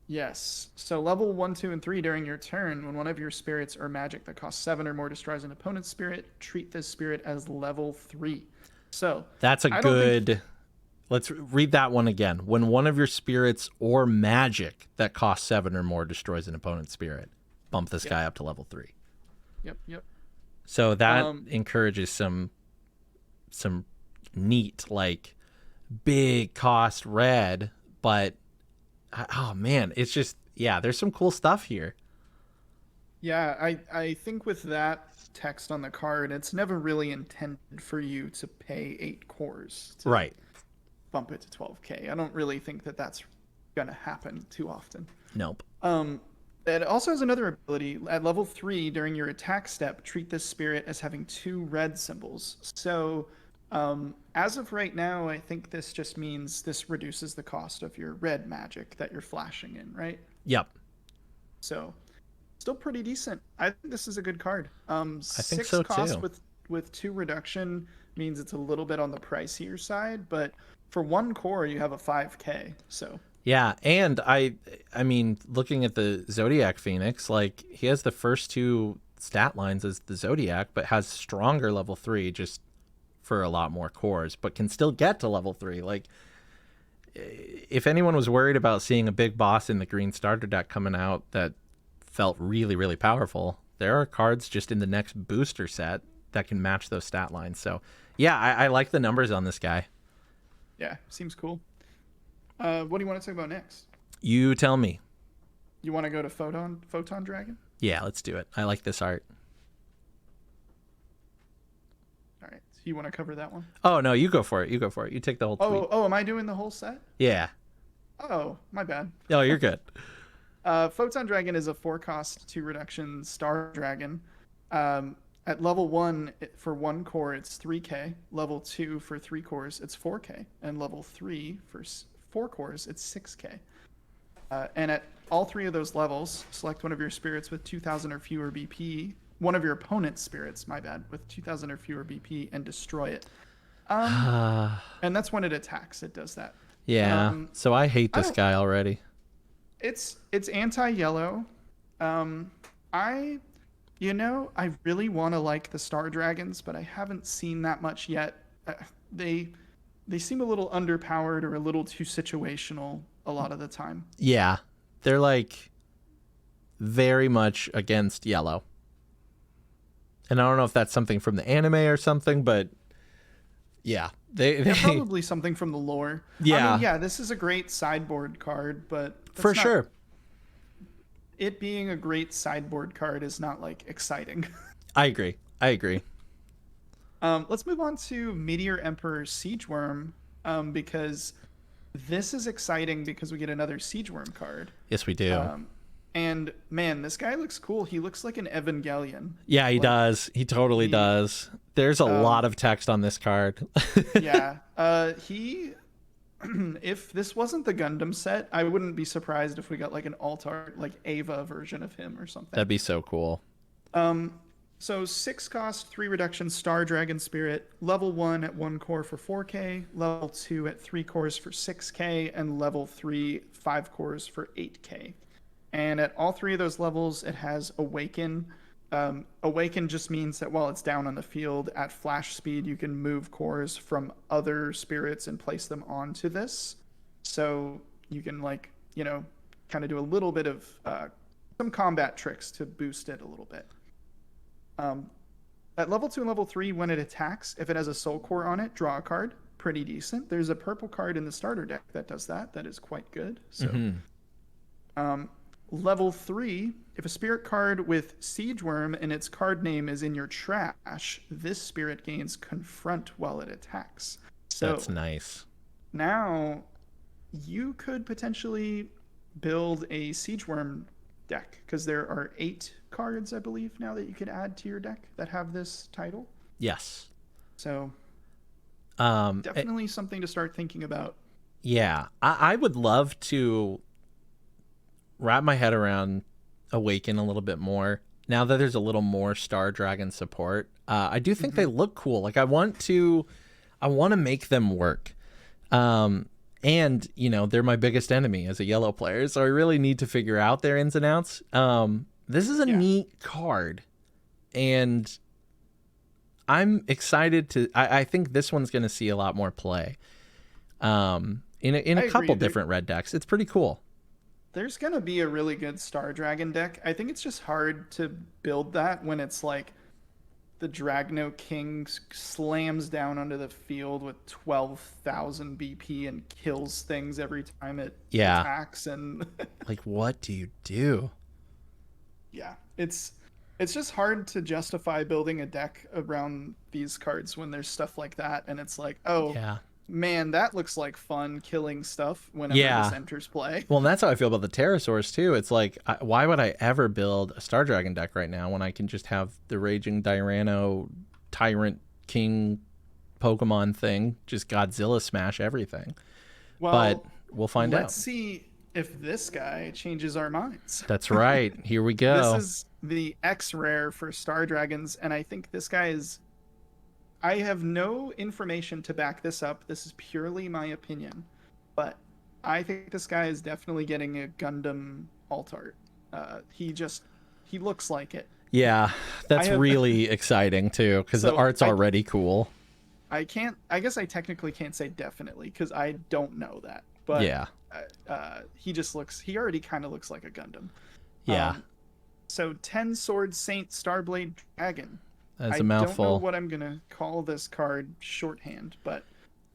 Yes. So level 1, 2, and 3 during your turn, when one of your spirits or magic that costs 7 or more destroys an opponent's spirit, treat this spirit as level 3. So that's a good. Let's read that one again. When one of your spirits or magic that costs 7 or more destroys an opponent's spirit, bump this guy up to level 3. Yep. So that encourages some neat, like, big cost red, but oh man, it's just, there's some cool stuff here. Yeah, I think with that text on the card, it's never really intended for you to pay 8 cores. Right. Bump it to 12k. I don't really think that that's gonna happen too often. Nope. It also has another ability. At level 3, during your attack step, treat this spirit as having 2 red symbols. So, as of right now, I think this just means this reduces the cost of your red magic that you're flashing in, right? Yep. So, still pretty decent. I think this is a good card. I think 6 so cost too. with 2 reduction means it's a little bit on the pricier side, but for 1 core, you have a 5K. So, Yeah, and I mean, looking at the Zodiac Phoenix, like he has the first two stat lines as the Zodiac, but has stronger level 3 just for a lot more cores, but can still get to level 3. Like if anyone was worried about seeing a big boss in the green starter deck coming out that felt really, really powerful, there are cards just in the next booster set that can match those stat lines. So yeah, I like the numbers on this guy. yeah, seems cool. What do you want to talk about next? You tell me. You want to go to Photon Dragon? Yeah, let's do it. I like this art. All right. So you want to cover that one? Oh no, you go for it. You go for it. You take the whole tweet. Oh, am I doing the whole set? Yeah. Oh, my bad. Oh, you're good. Photon Dragon is a 4-cost 2 reduction star dragon. At level 1 for 1 core, it's 3K. Level 2 for 3 cores, it's 4K. And level 3 for 4 cores, it's 6K. And at all 3 of those levels, select one of your spirits with 2,000 or fewer BP. One of your opponent's spirits, my bad, with 2,000 or fewer BP, and destroy it. And that's when it attacks. It does that. Yeah. So I hate this guy already. It's anti-yellow. I really want to like the Star Dragons, but I haven't seen that much yet. They seem a little underpowered or a little too situational a lot of the time. Yeah. They're like very much against yellow. And I don't know if that's something from the anime or something, but yeah. They're probably something from the lore. Yeah. I mean, yeah, this is a great sideboard card, but for sure. It being a great sideboard card is not like exciting. I agree. Let's move on to Meteor Emperor Siege Worm, because this is exciting because we get another Siege Worm card. Yes, we do. And man, this guy looks cool. He looks like an Evangelion. Yeah, he does. He totally does. There's a lot of text on this card. Yeah. If this wasn't the Gundam set, I wouldn't be surprised if we got like an alt-art, like Ava version of him or something. That'd be so cool. So 6 cost, 3 reduction, Star Dragon Spirit, level 1 at 1 core for 4K, level 2 at 3 cores for 6K, and level 3, 5 cores for 8K. And at all 3 of those levels, it has Awaken. Awaken just means that while it's down on the field at flash speed, you can move cores from other spirits and place them onto this. So you can kind of do a little bit of some combat tricks to boost it a little bit. At level 2 and level 3, when it attacks, if it has a soul core on it, draw a card. Pretty decent. There's a purple card in the starter deck that does that. That is quite good. So, level 3, if a spirit card with Siege Worm and its card name is in your trash, this spirit gains Confront while it attacks. So that's nice. Now, you could potentially build a Siege Worm deck, because there are 8 cards, I believe, now that you could add to your deck that have this title. Yes. So, definitely something to start thinking about. Yeah. I would love to wrap my head around Awaken a little bit more now that there's a little more Star Dragon support. I do think they look cool. Like I want to make them work. And they're my biggest enemy as a yellow player, so I really need to figure out their ins and outs. This is a neat card, and I'm excited to. I think this one's going to see a lot more play. In a couple different red decks, it's pretty cool. There's going to be a really good Star Dragon deck. I think it's just hard to build that when it's like the Dragno King slams down onto the field with 12,000 BP and kills things every time it attacks. And like, what do you do? Yeah, it's just hard to justify building a deck around these cards when there's stuff like that. And it's like, Man, that looks like fun killing stuff whenever this Yeah. enters play. Well, and that's how I feel about the pterosaurs too. It's like, why would I ever build a Star Dragon deck right now when I can just have the Raging Dyrano Tyrant King Pokemon thing just Godzilla smash everything? But Well, we'll find let's out. see if this guy changes our minds. That's right. Here we This go. is the X rare for Star Dragons, and I think this guy is. I have no information to back this up. This is purely my opinion, but I think this guy is definitely getting a Gundam alt art. He looks like it. Yeah, that's have, really exciting too because the so art's already cool. I can't. I guess I technically can't say definitely because I don't know that. But Yeah. he just looks. He already kind of looks like a Gundam. Yeah. So 10 Sword Saint Starblade Dragon. That's a I don't know mouthful. what I'm gonna call this card shorthand, but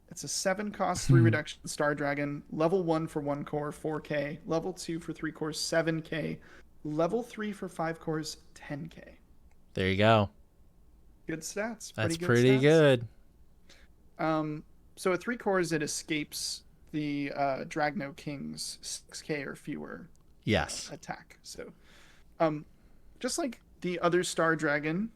it's a 7 cost 3 reduction Star Dragon, level 1 for 1 core 4K, level 2 for 3 cores 7K, level 3 for 5 cores 10K. There you go. Good stats. That's good pretty stats. good. So at 3 cores it escapes the Dragno King's 6K or fewer Yes. attack. So just like the other Star Dragon,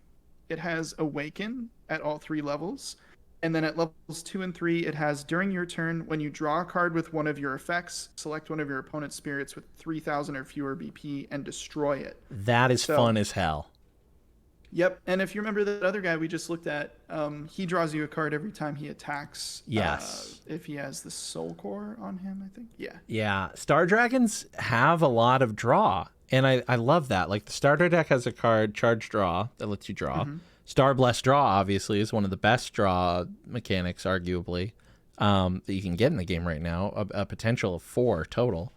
it has Awaken at all 3 levels. And then at levels 2 and 3, it has during your turn, when you draw a card with one of your effects, select one of your opponent's spirits with 3,000 or fewer BP and destroy it. That is fun as hell. Yep. And if you remember that other guy we just looked at, he draws you a card every time he attacks. Yes. If he has the Soul Core on him, I think. Yeah. Yeah. Star Dragons have a lot of draw. And I love that. Like the starter deck has a card, Charge Draw, that lets you draw. Mm-hmm. Star Blessed Draw, obviously, is one of the best draw mechanics, arguably, that you can get in the game right now. A potential of 4 total.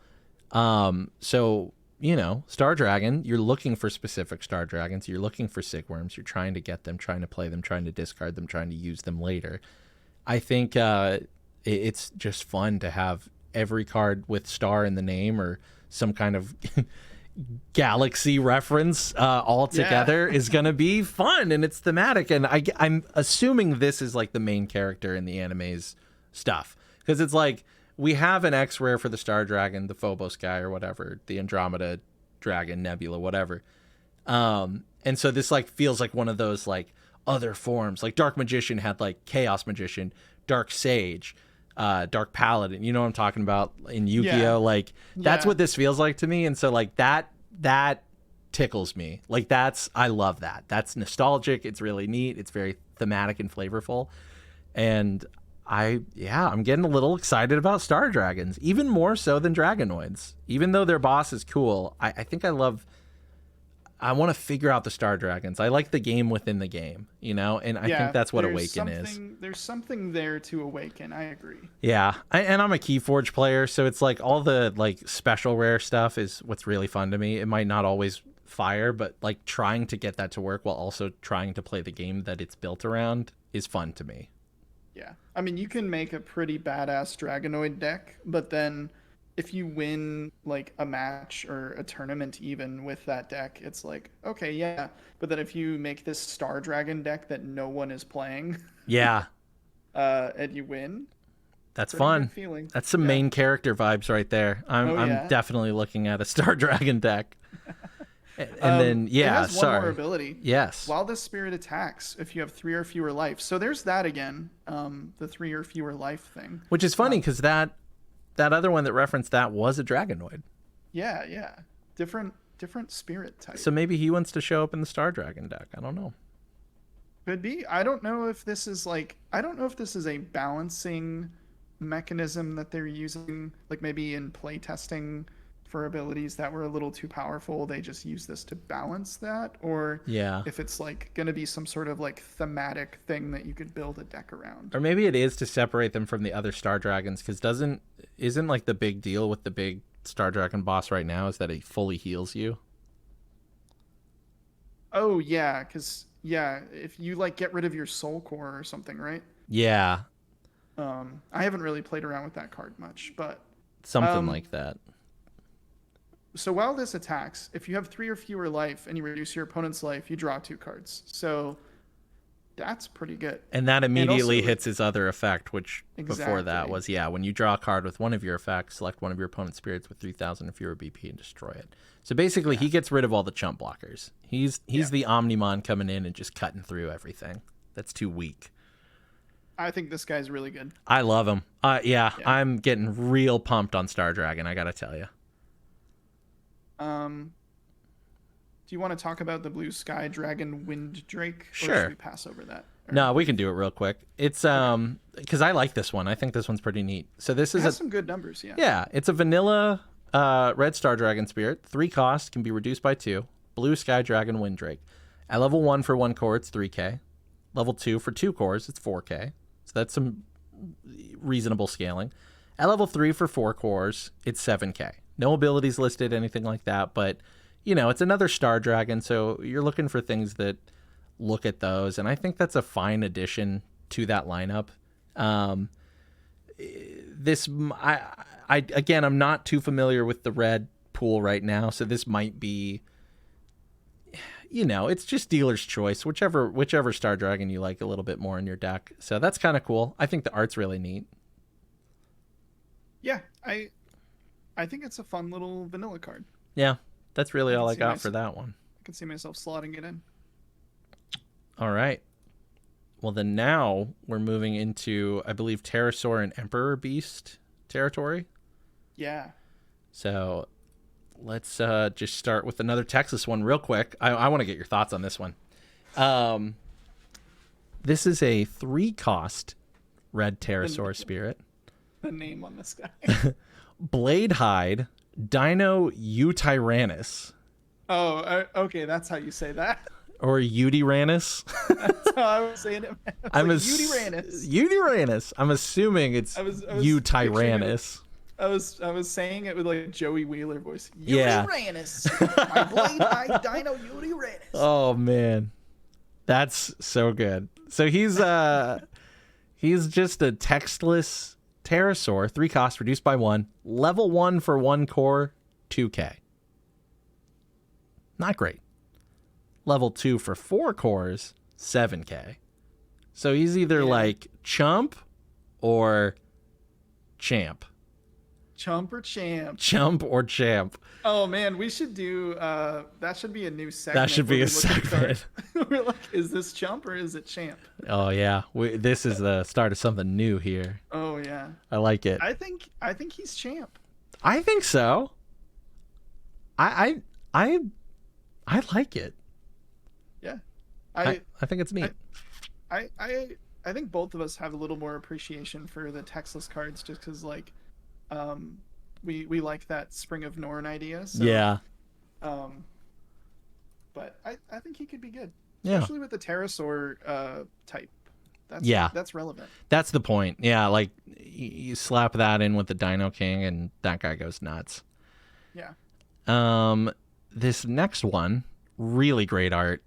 So, you know, Star Dragon, you're looking for specific Star Dragons. You're looking for Sigworms. You're trying to get them, trying to play them, trying to discard them, trying to use them later. I think it's just fun to have every card with Star in the name or some kind of galaxy reference all together is going to be fun, and it's thematic. And I'm assuming this is like the main character in the anime's stuff, because it's like we have an X rare for the Star Dragon, the Phobos guy or whatever, the Andromeda Dragon, Nebula, whatever. And so this like feels like one of those like other forms. Like Dark Magician had like Chaos Magician, Dark Sage, Dark Paladin, you know what I'm talking about, in Yu-Gi-Oh. Yeah. Like that's what this feels like to me. And so like that tickles me. Like I love that. That's nostalgic. It's really neat. It's very thematic and flavorful. And I'm getting a little excited about Star Dragons, even more so than Dragonoids. Even though their boss is cool, I think I want to figure out the Star Dragons. I like the game within the game, you know? And I think that's what Awaken is. There's something there to Awaken. I agree. Yeah. And I'm a Keyforge player, so it's like all the like special rare stuff is what's really fun to me. It might not always fire, but like trying to get that to work while also trying to play the game that it's built around is fun to me. Yeah. I mean, you can make a pretty badass Dragonoid deck, but then if you win like a match or a tournament even with that deck, it's like, okay, yeah. But then if you make this Star Dragon deck that no one is playing, yeah, and you win, that's fun. Feeling. That's some main character vibes right there. I'm definitely looking at a Star Dragon deck. And then it has one more ability. Yes. While this spirit attacks, if you have 3 or fewer life. So there's that again, the 3 or fewer life thing. Which is funny because that other one that referenced that was a Dragonoid. Yeah. Different spirit type. So maybe he wants to show up in the Star Dragon deck. I don't know. Could be. I don't know if this is a balancing mechanism that they're using, like maybe in playtesting for abilities that were a little too powerful, they just use this to balance that, or if it's like going to be some sort of like thematic thing that you could build a deck around. Or maybe it is to separate them from the other Star Dragons, because isn't like the big deal with the big Star Dragon boss right now is that he fully heals you? Oh yeah, because if you like get rid of your soul core or something, right? Yeah. I haven't really played around with that card much, but something like that. So while this attacks, if you have 3 or fewer life and you reduce your opponent's life, you draw 2 cards. So That's pretty good. And that immediately also, hits his other effect, which before that Exactly. was, when you draw a card with one of your effects, select one of your opponent's spirits with 3,000 or fewer BP and destroy it. So basically, he gets rid of all the chump blockers. He's the Omnimon coming in and just cutting through everything that's too weak. I think this guy's really good. I love him. Yeah. I'm getting real pumped on Star Dragon, I gotta tell you. Do you want to talk about the Blue Sky Dragon Wind Drake? Or Sure. should we pass over that? Or- No, we can do it real quick. It's because I like this one. I think this one's pretty neat. So this It is has some good numbers, yeah. Yeah, it's a vanilla red Star Dragon Spirit. 3 cost, can be reduced by 2. Blue Sky Dragon Windrake. At level 1 for 1 core, it's 3k. Level 2 for 2 cores, it's 4k. So that's some reasonable scaling. At level 3 for 4 cores, it's 7k. No abilities listed, anything like that, but it's another Star Dragon, so you're looking for things that look at those, and I think that's a fine addition to that lineup. I'm not too familiar with the red pool right now, so this might be, it's just dealer's choice, whichever Star Dragon you like a little bit more in your deck. So that's kind of cool. I think the art's really neat. Yeah, I think it's a fun little vanilla card. Yeah, that's really all I got nice. for that one. I can see myself slotting it in. All right. Well, then now we're moving into, I believe, Pterosaur and Emperor Beast territory. Yeah. So let's just start with another Texas one real quick. I want to get your thoughts on this one. This is a 3-cost red Pterosaur spirit. The name on this guy. Blade Hide, Dino Eutyrannus. Oh, okay, that's how you say that. Or Eutyrannus. That's how I was saying it. Eutyrannus. I'm assuming it's Eutyrannus. I was saying it with like a Joey Wheeler voice. Yeah. Eutyrannus. My Blade Hide Dino Eutyrannus. Oh man, that's so good. So he's just a textless pterosaur, 3 cost, reduced by 1, level 1 for 1 core, 2k. Not great. Level 2 for 4 cores, 7k. So he's either like Chump or Champ. Chump or Champ. Chump or Champ. Oh man, we should do that should be a new segment. That should be a segment. We're like, is this Chump or is it Champ? Oh yeah, this is the start of something new here. Oh yeah, I like it. I think he's Champ. I think so. I like it. Yeah, I think it's neat. I think both of us have a little more appreciation for the textless cards just because like we like that Spring of Norn idea. So, yeah. But I think he could be good. Yeah. Especially with the pterosaur type. That's relevant. That's the point. Yeah, like you slap that in with the Dino King and that guy goes nuts. Yeah. This next one, really great art.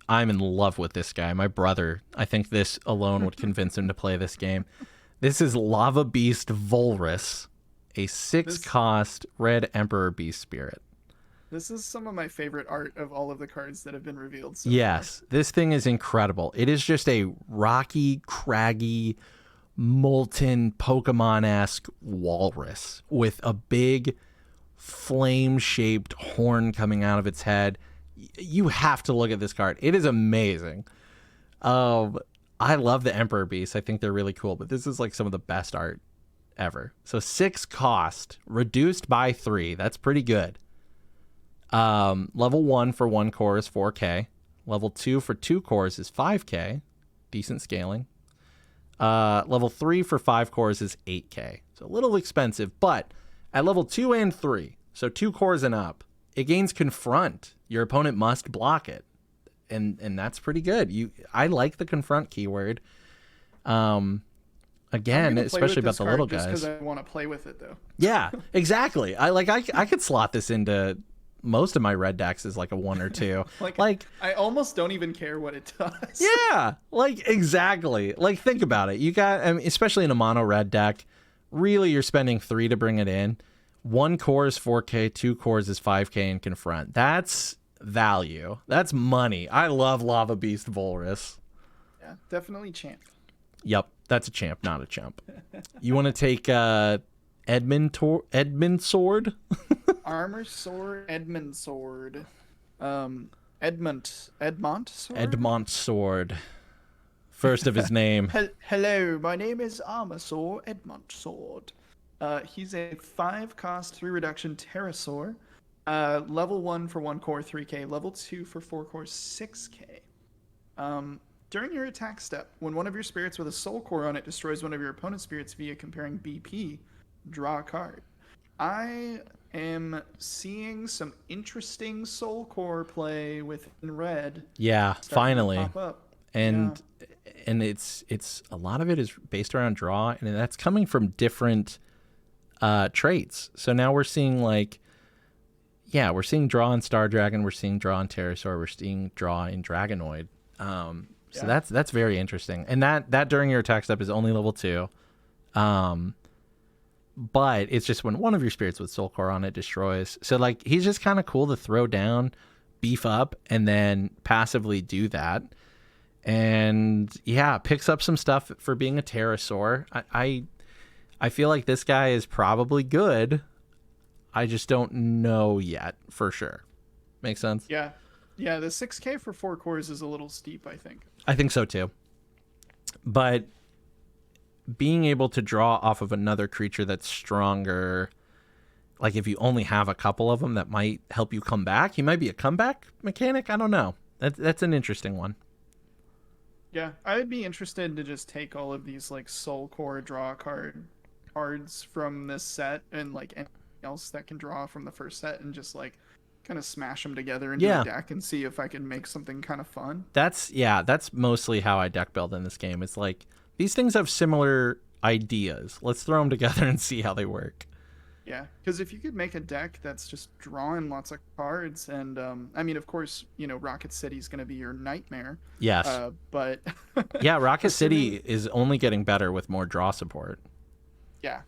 I'm in love with this guy. My brother, I think this alone would convince him to play this game. This is Lava Beast Volrus, a 6-cost red Emperor Beast spirit. This is some of my favorite art of all of the cards that have been revealed so Yes, far. This thing is incredible. It is just a rocky, craggy, molten Pokemon-esque walrus with a big flame-shaped horn coming out of its head. You have to look at this card. It is amazing. I love the Emperor Beasts. I think they're really cool, but this is like some of the best art ever. So 6 cost, reduced by 3. That's pretty good. Level 1 for 1 core is 4k. Level 2 for 2 cores is 5k. Decent scaling. Level 3 for 5 cores is 8k. So a little expensive, but at level 2 and 3, so 2 cores and up, it gains Confront. Your opponent must block it. And that's pretty good. I like the Confront keyword. Again, especially about the little guys. Just because I want to play with it, though. Yeah, exactly. I could slot this into most of my red decks as like a 1 or 2. like I almost don't even care what it does. Yeah, like exactly. Like think about it. You got, especially in a mono red deck, really you're spending 3 to bring it in. 1 core is 4k, 2 cores is 5k in Confront. That's value. That's money. I love Lava Beast Volrus. Yeah, definitely champ. Yep, that's a champ, not a chump. You want to take Edmund Sword? Armor sword, Edmund sword. Edmont sword? Edmont Sword. First of his name. Hello, my name is Armor Sword, Edmont Sword. He's a 5-cost 3 reduction pterosaur. Level 1 for 1 core, 3k. Level 2 for 4 core, 6k. During your attack step, when one of your spirits with a soul core on it destroys one of your opponent's spirits via comparing BP, draw a card. I am seeing some interesting soul core play within red. Yeah, finally. Pop up. And it's a lot of it is based around draw, and that's coming from different traits. So now we're seeing we're seeing draw in Star Dragon, we're seeing draw in Pterosaur, we're seeing draw in Dragonoid. So that's very interesting. And that during your attack step is only level 2. But it's just when one of your spirits with soul core on it destroys. So he's just kind of cool to throw down, beef up, and then passively do that. And yeah, picks up some stuff for being a pterosaur. I feel like this guy is probably good. I just don't know yet for sure. Make sense? Yeah. Yeah, the 6k for 4 cores is a little steep, I think. I think so too. But being able to draw off of another creature that's stronger, like if you only have a couple of them, that might help you come back. He might be a comeback mechanic. I don't know. That's an interesting one. Yeah, I would be interested to just take all of these soul core draw cards from this set and anything else that can draw from the first set and just kind of smash them together into a deck and see if I can make something kind of fun. That's mostly how I deck build in this game. It's these things have similar ideas. Let's throw them together and see how they work. Yeah, because if you could make a deck that's just drawing lots of cards, and I mean, of course, Rocket City's going to be your nightmare. Yes. But yeah, Rocket City is only getting better with more draw support. Yeah.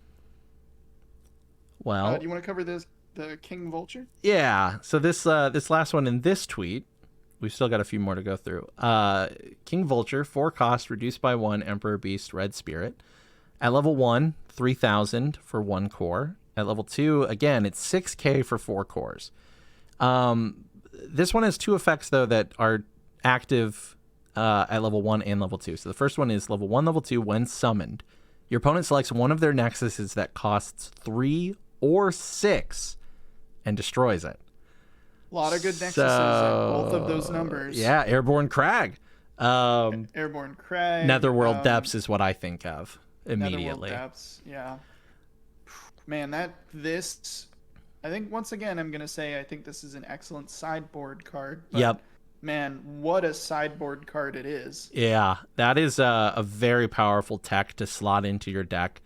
Well, do you want to cover the King Vulture? Yeah. So this last one in this tweet, we've still got a few more to go through. King Vulture, 4 cost, reduced by 1, Emperor Beast, Red Spirit. At level 1, 3,000 for 1 core. At level 2, again, it's 6k for 4 cores. This one has 2 effects, though, that are active at level 1 and level 2. So the first one is level 1, level 2, when summoned. Your opponent selects one of their nexuses that costs 3 or 6 and destroys it. A lot of good nexuses at both of those numbers. Yeah, Airborne Crag. Airborne Crag. Netherworld Depths is what I think of immediately. Netherworld Depths, yeah. Man, I think once again I'm going to say I think this is an excellent sideboard card. But yep. Man, what a sideboard card it is. Yeah, that is a very powerful tech to slot into your deck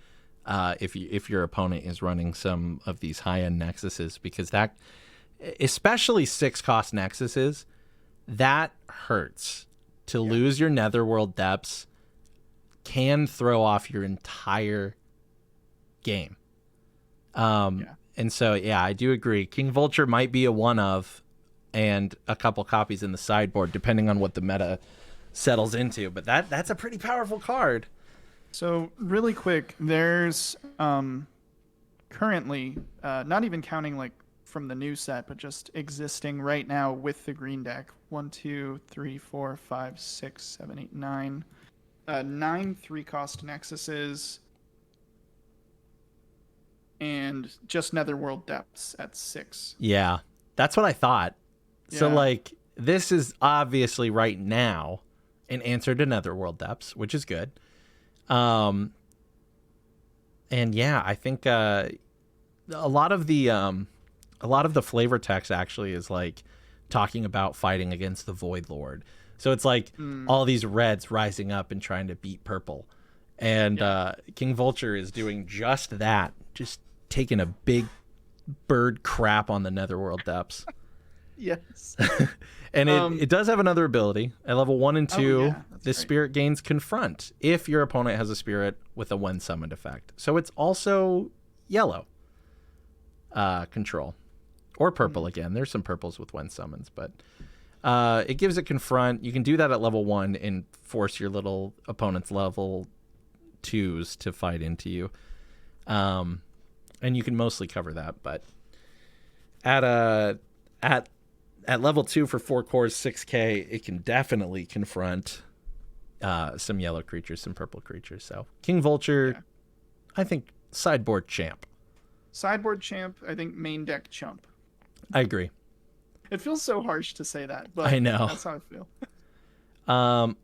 if your opponent is running some of these high-end nexuses, because that, especially 6-cost nexuses, that hurts. To lose your Netherworld Depths can throw off your entire game. And so, yeah, I do agree. King Vulture might be a one of, and a couple copies in the sideboard, depending on what the meta settles into. But that's a pretty powerful card. So really quick, there's currently, not even counting from the new set, but just existing right now with the green deck, 1, 2, 3, 4, 5, 6, 7, 8, 9, 9 3-cost nexuses, and just Netherworld Depths at 6. Yeah, that's what I thought. Yeah. So this is obviously right now an answer to Netherworld Depths, which is good. And yeah, I think a lot of the flavor text actually is talking about fighting against the Void Lord. So it's all these reds rising up and trying to beat purple. And King Vulture is doing just that, just taking a big bird crap on the Netherworld Depths. Yes. And it does have another ability. At level 1 and 2, this spirit gains Confront if your opponent has a spirit with a when summoned effect. So it's also yellow control. Or purple again. There's some purples with when summons, but It gives it confront. You can do that at level 1 and force your little opponent's level 2s to fight into you. And you can mostly cover that, but at level 2 for 4 cores, 6k, it can definitely confront some yellow creatures, some purple creatures. So King Vulture, yeah. I think sideboard champ. Sideboard champ, I think main deck chump. I agree. It feels so harsh to say that, but I know. That's how I feel.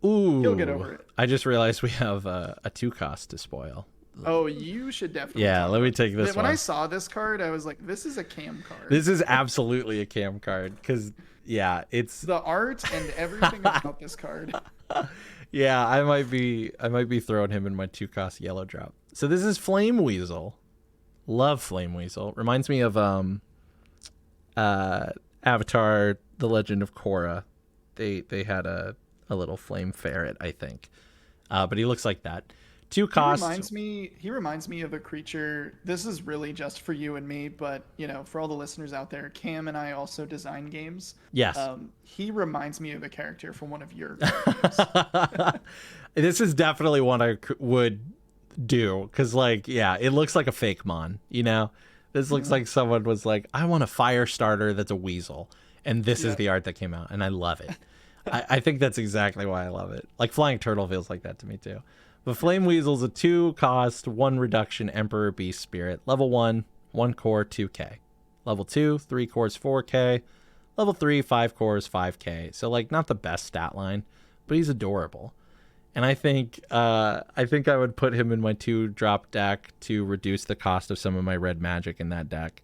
Ooh. You'll get over it. I just realized we have a 2-cost to spoil. Oh, you should definitely. Yeah, let me take this when one. I saw this card, I was like, this is a Cam card. This is absolutely a Cam card because, yeah, it's the art and everything about this card. Yeah, I might be throwing him in my 2-cost yellow drop. So this is Flame Weasel. Love Flame Weasel. Reminds me of Avatar: The Legend of Korra. They had a little flame ferret, I think. But he looks like that. 2 costs. He reminds me of a creature. This is really just for you and me, but for all the listeners out there, Cam and I also design games. Yes. He reminds me of a character from one of your games. This is definitely one I would do because, it looks like a fake mon. This looks like someone was like, I want a fire starter that's a weasel, and this is the art that came out, and I love it. I think that's exactly why I love it. Like Flying Turtle feels like that to me too. But Flame Weasel's a 2-cost, 1 reduction Emperor Beast Spirit. Level 1, 1 core, 2k. Level 2, 3 cores, 4k. Level 3, 5 cores, 5k. So not the best stat line, but he's adorable. And I think I would put him in my 2-drop deck to reduce the cost of some of my red magic in that deck.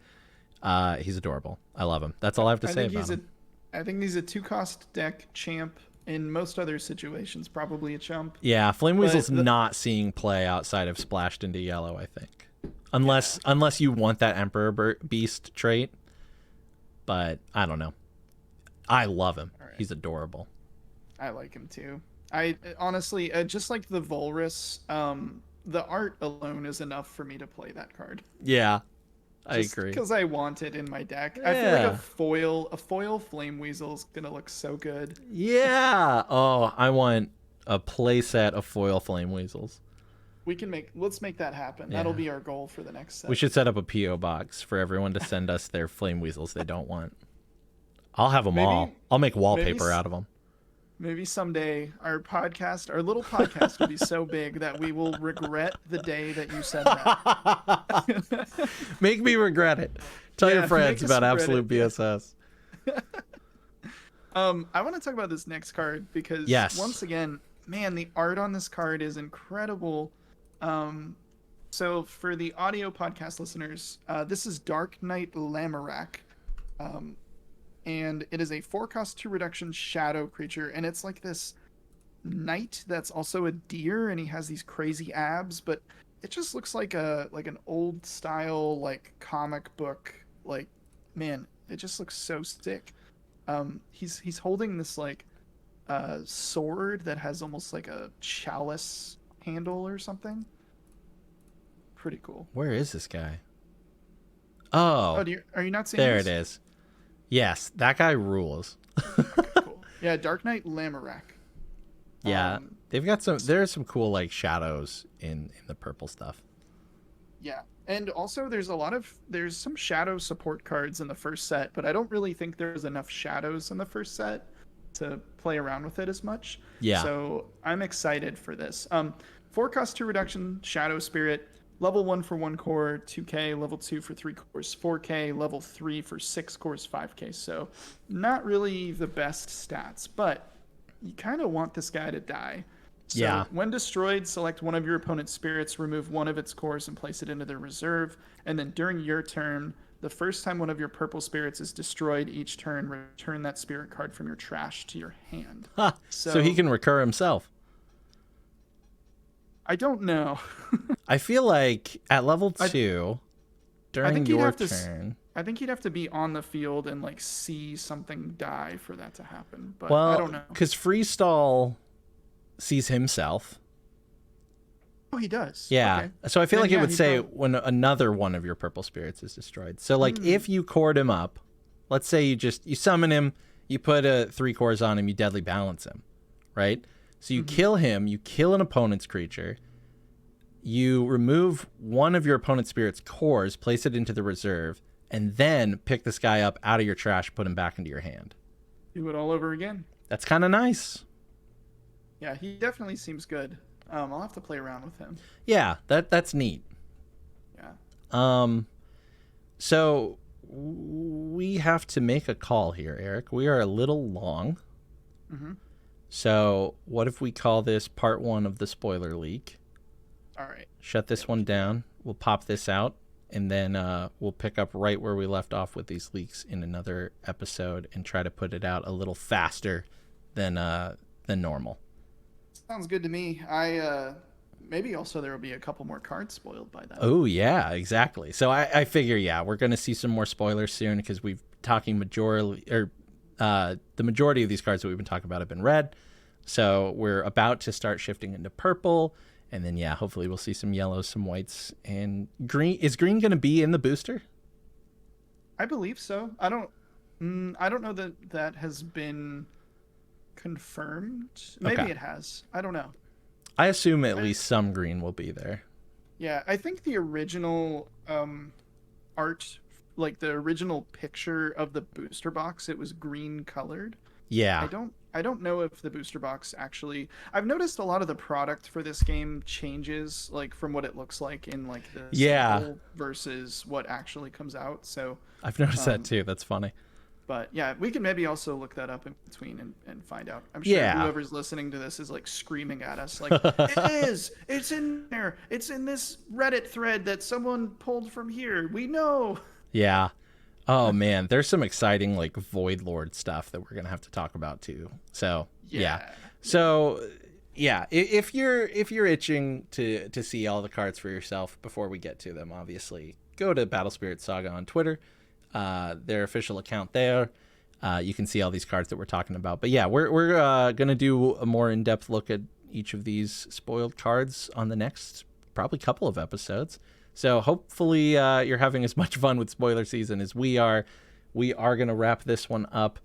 He's adorable. I love him. That's all I have to say about him. I think he's a 2-cost deck champ. In most other situations, probably a chump. Yeah, Flame Weasel's not seeing play outside of splashed into yellow, I think. Unless you want that Emperor Beast trait. But I don't know. I love him. Right. He's adorable. I like him too. I honestly, just like the Volrus, the art alone is enough for me to play that card. Yeah. I agree. Because I want it in my deck. Yeah. I feel like a foil Flame Weasel is gonna look so good. Yeah. Oh, I want a playset of foil Flame Weasels. Let's make that happen. Yeah. That'll be our goal for the next set. We should set up a PO box for everyone to send us their Flame Weasels they don't want. I'll have them all. I'll make wallpaper out of them. Maybe someday our little podcast will be so big that we will regret the day that you said that. Make me regret it. Tell your friends about Absolute BSS. I want to talk about this next card because once again, man, the art on this card is incredible. So for the audio podcast listeners, this is Dark Knight Lamorak. And it is a 4-cost 2 reduction shadow creature, and it's like this knight that's also a deer, and he has these crazy abs, but it just looks like an old style comic book. Man, it just looks so sick. He's holding this sword that has almost like a chalice handle or something. Pretty cool. Where is this guy? Oh, are you not seeing there this? It is. Yes, that guy rules. Okay, cool. Yeah, Dark Knight Lamorak. Yeah, they've got there's some cool shadows in the purple stuff. Yeah, and also there's some shadow support cards in the first set, but I don't really think there's enough shadows in the first set to play around with it as much. Yeah. So I'm excited for this. 4-cost 2 reduction Shadow Spirit. Level 1 for 1 core, 2k. Level 2 for 3 cores, 4k. Level 3 for 6 cores, 5k. So not really the best stats, but you kind of want this guy to die. So when destroyed, select one of your opponent's spirits, remove one of its cores, and place it into their reserve. And then during your turn, the first time one of your purple spirits is destroyed each turn, return that spirit card from your trash to your hand. So he can recur himself. I don't know. I feel like at level 2, during your turn... I think he'd have to be on the field and see something die for that to happen. But I don't know. Because Freestall sees himself. Oh, he does? Yeah. Okay. So I feel like it would say when another one of your purple spirits is destroyed. So if you cored him up, let's say you summon him You put 3 cores on him, you deadly balance him, right? So you kill him, you kill an opponent's creature, you remove one of your opponent's spirit's cores, place it into the reserve, and then pick this guy up out of your trash, put him back into your hand. Do it all over again. That's kind of nice. Yeah, he definitely seems good. I'll have to play around with him. Yeah, that's neat. Yeah. So we have to make a call here, Eric. We are a little long. So what if we call this part 1 of the spoiler leak? All right. Shut this one down. We'll pop this out, and then we'll pick up right where we left off with these leaks in another episode and try to put it out a little faster than normal. Sounds good to me. Maybe also there will be a couple more cards spoiled by that. Oh, yeah, exactly. So I figure, we're going to see some more spoilers soon because we've talking the majority of these cards that we've been talking about have been red. So we're about to start shifting into purple. And then, hopefully we'll see some yellows, some whites, and green. Is green going to be in the booster? I believe so. I don't know that has been confirmed. Maybe it has. I don't know. I assume at least some green will be there. Yeah, I think the original art, like the original picture of the booster box, it was green colored. Yeah. I don't know if the booster box actually. I've noticed a lot of the product for this game changes, like from what it looks like in like the sample versus what actually comes out. So I've noticed that too. That's funny. But yeah, we can maybe also look that up in between and find out. I'm sure whoever's listening to this is like screaming at us like, it's in there. It's in this Reddit thread that someone pulled from here. We know. Yeah. Oh man, there's some exciting like Void Lord stuff that we're going to have to talk about too. So, So, if you're itching to see all the cards for yourself before we get to them, obviously, go to Battle Spirit Saga on Twitter. Their official account there. You can see all these cards that we're talking about. But we're going to do a more in-depth look at each of these spoiled cards on the next probably couple of episodes. So hopefully you're having as much fun with spoiler season as we are. We are going to wrap this one up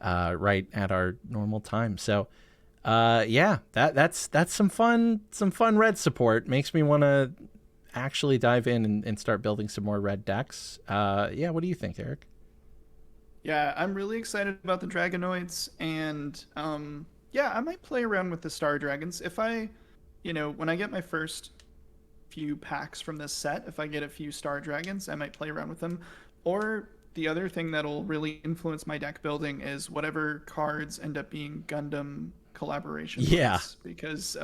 right at our normal time. So that's some fun red support. Makes me want to actually dive in and start building some more red decks. What do you think, Eric? Yeah, I'm really excited about the Dragonoids, and I might play around with the Star Dragons. If I, when I get my first few packs from this set, if I get a few Star Dragons, I might play around with them. Or the other thing that'll really influence my deck building is whatever cards end up being Gundam collaboration cards, because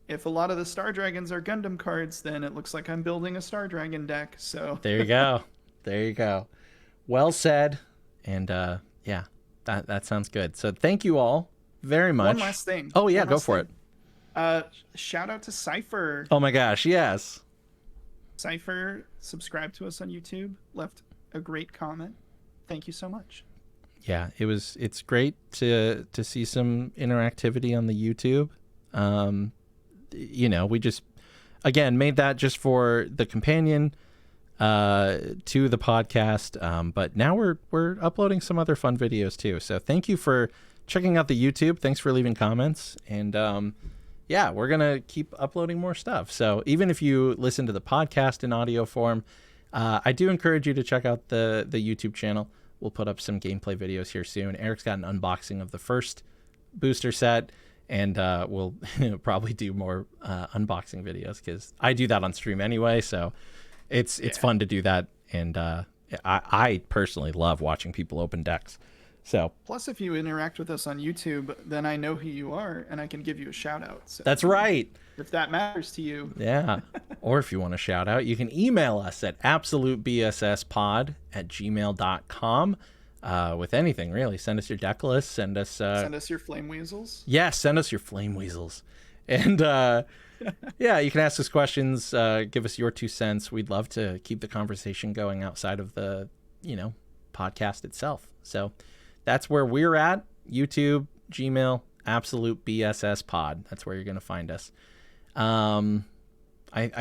if a lot of the Star Dragons are Gundam cards, then it looks like I'm building a Star Dragon deck. So there you go. Well said. And that sounds good. So thank you all very much. One last thing. Oh yeah, go for it. Shout out to Cypher. Oh my gosh, yes. Cypher subscribed to us on YouTube, left a great comment. Thank you so much. Yeah, it's great to see some interactivity on the YouTube. We just again made that just for the companion to the podcast, but now we're uploading some other fun videos too. So thank you for checking out the YouTube. Thanks for leaving comments, and we're gonna keep uploading more stuff. So even if you listen to the podcast in audio form, I do encourage you to check out the YouTube channel. We'll put up some gameplay videos here soon. Eric's got an unboxing of the first booster set, and we'll probably do more unboxing videos because I do that on stream anyway. So it's fun to do that, and I personally love watching people open decks. So plus, if you interact with us on YouTube, then I know who you are, and I can give you a shout out. So that's right. If that matters to you. Yeah. Or if you want to shout out, you can email us at absolutebsspod@gmail.com with anything, really. Send us your deck list. Send us your flame weasels. Yes, send us your flame weasels. And you can ask us questions, give us your 2 cents. We'd love to keep the conversation going outside of the, podcast itself. So that's where we're at. YouTube, Gmail, Absolute BSS Pod. That's where you're going to find us. I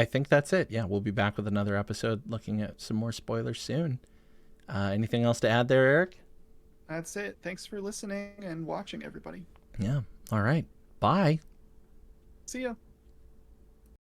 think that's it. Yeah, we'll be back with another episode looking at some more spoilers soon. Anything else to add there, Eric? That's it. Thanks for listening and watching, everybody. Yeah. All right. Bye. See ya.